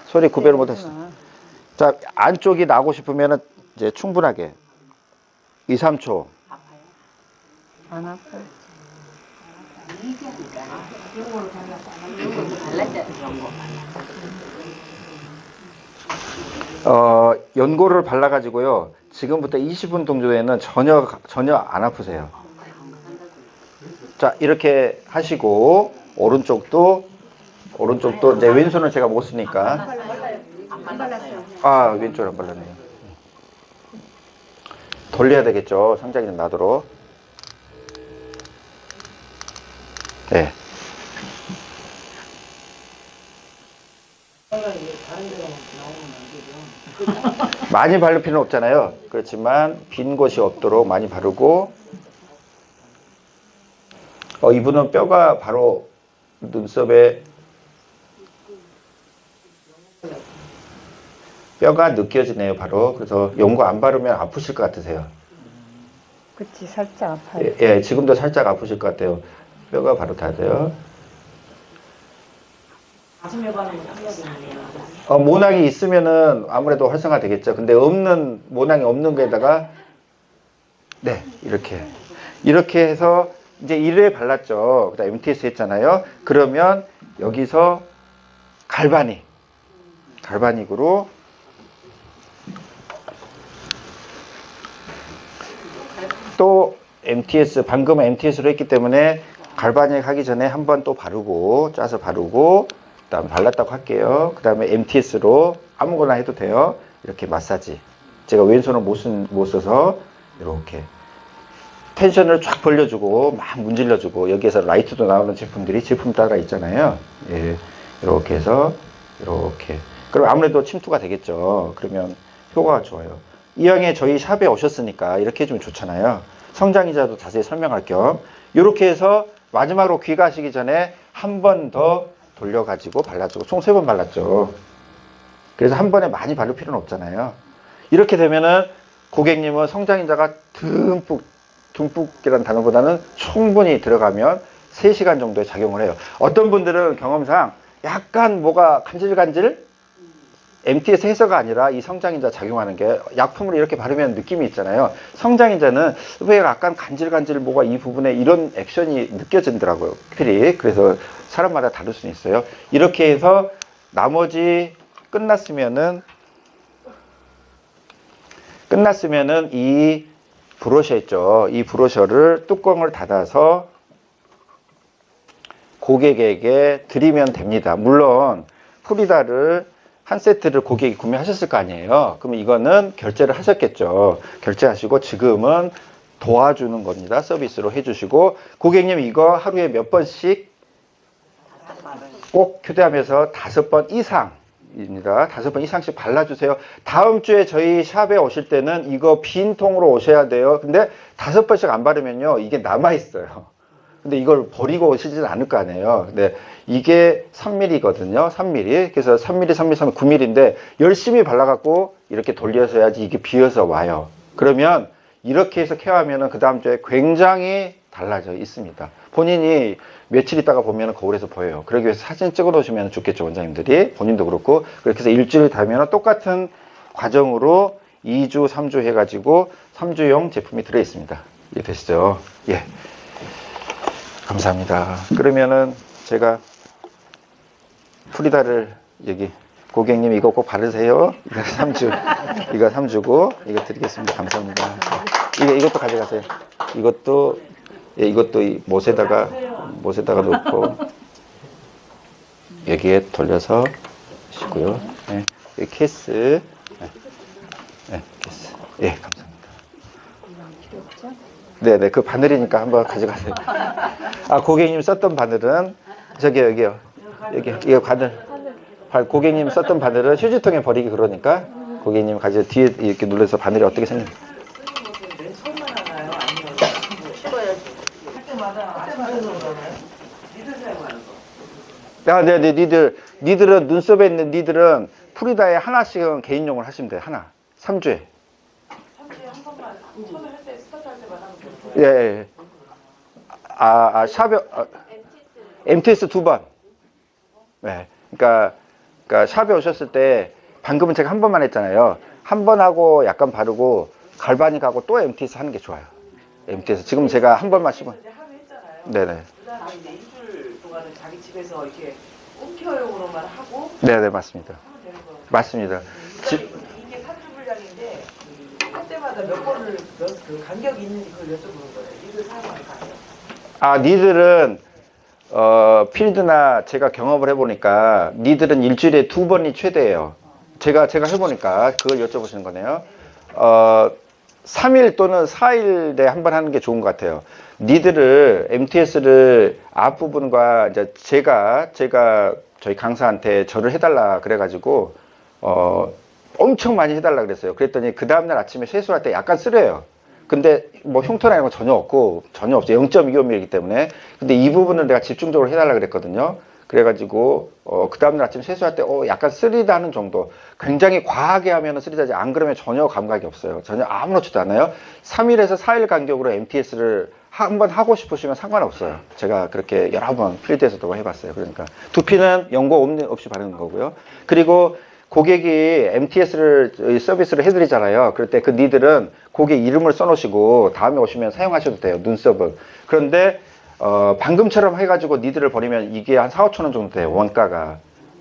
소리 구별을 못했어요. 자, 안쪽이 나고 싶으면 이제 충분하게 2, 3초. 안 아파요. 연고를 발라가지고요. 지금부터 20분 정도에는 전혀 안 아프세요. 자, 이렇게 하시고 오른쪽도 이제 왼손은 제가 못 쓰니까. 아, 왼쪽 안 발랐네요. 돌려야 되겠죠. 성장이 좀 나도록. 네. 많이 바를 필요는 없잖아요. 그렇지만 빈 곳이 없도록 많이 바르고. 이분은 뼈가 바로 눈썹에 뼈가 느껴지네요. 바로. 그래서 연고 안 바르면 아프실 것 같으세요. 그치, 살짝 아파요. 예, 지금도 살짝 아프실 것 같아요. 뼈가 바로 닿아요. 모낭이 있으면은 아무래도 활성화 되겠죠. 근데 모낭이 없는 거에다가, 네, 이렇게 해서 이제 1회 발랐죠. 그 다음 MTS 했잖아요. 그러면 여기서 갈바닉으로 또 MTS, 방금 MTS로 했기 때문에 갈바닉 하기 전에 한번 또 짜서 바르고, 그 다음 발랐다고 할게요. 그 다음에 MTS로 아무거나 해도 돼요. 이렇게 마사지. 제가 왼손을 못 써서 이렇게 텐션을 쫙 벌려주고 막 문질러주고, 여기에서 라이트도 나오는 제품들이 제품 따라 있잖아요. 예, 이렇게 해서 이렇게. 그럼 아무래도 침투가 되겠죠. 그러면 효과가 좋아요. 이왕에 저희 샵에 오셨으니까 이렇게 해주면 좋잖아요. 성장이자도 자세히 설명할 겸 이렇게 해서 마지막으로 귀가하시기 전에 한 번 더 돌려가지고 발라주고, 총 3번 발랐죠. 그래서 한 번에 많이 바를 필요는 없잖아요. 이렇게 되면은 고객님은 성장인자가 듬뿍이라는 단어보다는 충분히 들어가면 3시간 정도의 작용을 해요. 어떤 분들은 경험상 약간 뭐가 간질간질? MTS 해서가 아니라 이 성장인자 작용하는 게, 약품을 이렇게 바르면 느낌이 있잖아요. 성장인자는 왜 약간 간질간질 뭐가 이 부분에 이런 액션이 느껴진더라고요. 필히. 그래서 사람마다 다를 수는 있어요. 이렇게 해서 나머지 끝났으면은 이 브러셔 있죠. 이 브러셔를 뚜껑을 닫아서 고객에게 드리면 됩니다. 물론 프리다를 한 세트를 고객이 구매하셨을 거 아니에요. 그럼 이거는 결제를 하셨겠죠. 결제하시고 지금은 도와주는 겁니다. 서비스로 해주시고, 고객님 이거 하루에 몇 번씩 꼭 휴대하면서 5번 이상입니다. 5번 이상씩 발라주세요. 다음 주에 저희 샵에 오실 때는 이거 빈 통으로 오셔야 돼요. 근데 5번씩 안 바르면요, 이게 남아있어요. 근데 이걸 버리고 쓰지는 않을 거 아니에요. 근데 이게 3mm거든요. 3mm. 그래서 3mm, 3mm, 9mm인데 열심히 발라갖고 이렇게 돌려서야지 이게 비어서 와요. 그러면 이렇게 해서 케어하면은 그 다음 주에 굉장히 달라져 있습니다. 본인이 며칠 있다가 보면 거울에서 보여요. 그러기 위해서 사진 찍어 놓으시면 좋겠죠, 원장님들이. 본인도 그렇고. 그렇게 해서 일주일 다면 똑같은 과정으로 2주, 3주 해가지고 3주용 제품이 들어있습니다. 이해되시죠? 예. 감사합니다. 그러면은 제가 프리다를 여기 고객님 이거 꼭 바르세요. 이거 3주, 이거 3주고 이거 드리겠습니다. 감사합니다. 이것도 가져가세요. 이것도 예, 이것도 이 못에다가 놓고 여기에 돌려서 하시고요. 예, 이 케이스, 케이스. 예, 감사합니다. 네네, 그 바늘이니까 한번 가져가세요. 아, 고객님 썼던 바늘은 여기요. 이거 바늘. 고객님 썼던 바늘은 휴지통에 버리기 그러니까 고객님 가져 뒤에 이렇게 눌러서 바늘이 어떻게 생겼? 야, 네, 니들은 눈썹에 있는 니들은 프리다에 하나씩은 개인용을 하시면 돼요. 하나. 3주에. 3주에 한 번만 처음에 할 때 스타트 할 때만 하면 돼요. 예. 샵에 MTS 2번. 네. 그러니까 샵에 오셨을 때 방금은 제가 한 번만 했잖아요. 한 번 하고 약간 바르고 갈바닉 하고 또 MTS 하는 게 좋아요. MTS 지금 제가 한 번만 씹어. 이제 하루 했잖아요. 네네. 그다음에 이제 일주일 동안은 자기 집에서 이렇게 홈케어용으로만 하고 네네, 맞습니다. 하면 되는 거예요. 맞습니다. 이게 3주 분량인데 할 때마다 몇 번을 그 간격이 있는지 그걸 여쭤보는 거예요. 이걸 사용하는 간격. 아, 니들은 필드나 제가 경험을 해보니까 니들은 일주일에 2번이 최대예요. 제가 해보니까 그걸 여쭤보시는 거네요. 3일 또는 4일에 한 번 하는 게 좋은 것 같아요. 니들을 MTS를 앞부분과 이제 제가 저희 강사한테 절을 해달라 그래가지고 엄청 많이 해달라 그랬어요. 그랬더니 그 다음날 아침에 세수할 때 약간 쓰려요. 근데 뭐 흉터나 이런 거 전혀 없고 전혀 없어요. 0.25mm이기 때문에. 근데 이 부분은 내가 집중적으로 해달라 그랬거든요. 그래가지고 그 다음날 아침 세수할 때 약간 쓰리다는 정도. 굉장히 과하게 하면 쓰리다지, 안 그러면 전혀 감각이 없어요. 전혀 아무렇지도 않아요. 3일에서 4일 간격으로 MTS를 한번 하고 싶으시면 상관없어요. 제가 그렇게 여러 번 필드에서도 해봤어요. 그러니까 두피는 연고 없이 바르는 거고요. 그리고 고객이 MTS를 서비스를 해드리잖아요. 그럴 때 그 니들은 고객 이름을 써놓으시고 다음에 오시면 사용하셔도 돼요. 눈썹을. 그런데 방금처럼 해가지고 니들을 버리면 이게 한 4, 5천 원 정도 돼요. 원가가.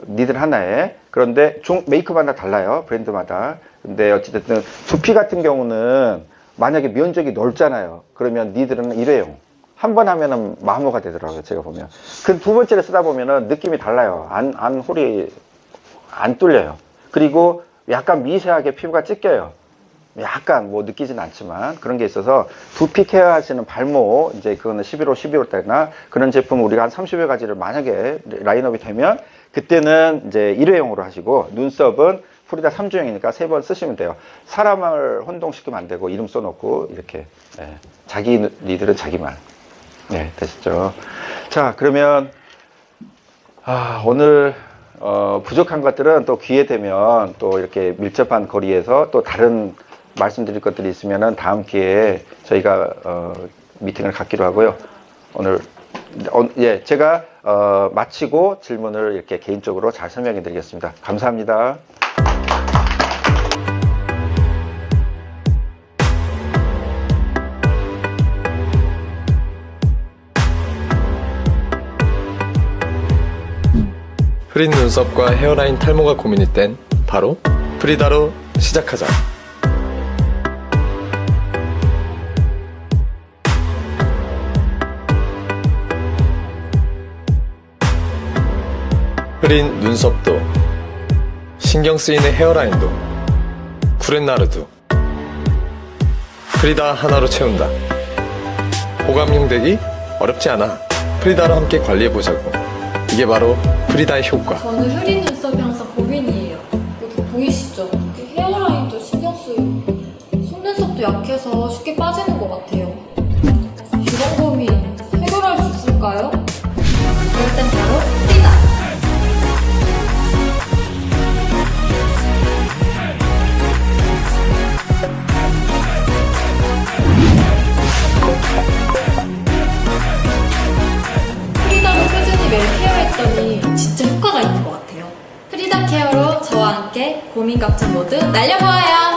니들 하나에. 그런데 메이크업마다 달라요. 브랜드마다. 근데 어찌됐든 두피 같은 경우는 만약에 면적이 넓잖아요. 그러면 니들은 일회용. 한 번 하면은 마모가 되더라고요. 제가 보면. 그 두 번째를 쓰다 보면은 느낌이 달라요. 안 홀이 안 뚫려요. 그리고 약간 미세하게 피부가 찢겨요. 약간 뭐 느끼진 않지만 그런 게 있어서 두피 케어 하시는 발모, 이제 그거는 11월, 12월 때나 그런 제품 우리가 한 30여 가지를 만약에 라인업이 되면 그때는 이제 일회용으로 하시고 눈썹은 프리다 3주용이니까 3번 쓰시면 돼요. 사람을 혼동시키면 안 되고 이름 써놓고 이렇게 니들은 자기만. 네, 되셨죠? 자, 그러면 오늘 부족한 것들은 또 기회 되면 또 이렇게 밀접한 거리에서 또 다른 말씀드릴 것들이 있으면은 다음 기회에 저희가 미팅을 갖기로 하고요. 오늘 제가 마치고 질문을 이렇게 개인적으로 잘 설명해 드리겠습니다. 감사합니다. 흐린 눈썹과 헤어라인 탈모가 고민일 땐 바로 프리다로 시작하자. 흐린 눈썹도 신경 쓰이는 헤어라인도 쿠렌나르도 프리다 하나로 채운다. 호감형 되기 어렵지 않아. 프리다로 함께 관리해보자고. 이게 바로 프리다의 효과. 저는 흐린 눈썹이 항상 고민이에요. 여기 보이시죠? 이렇게 헤어라인도 신경 쓰이고 속눈썹도 약해서 쉽게 빠지는 것 같아요. 이런 고민 해결할 수 고민 걱정 모두 날려보아요.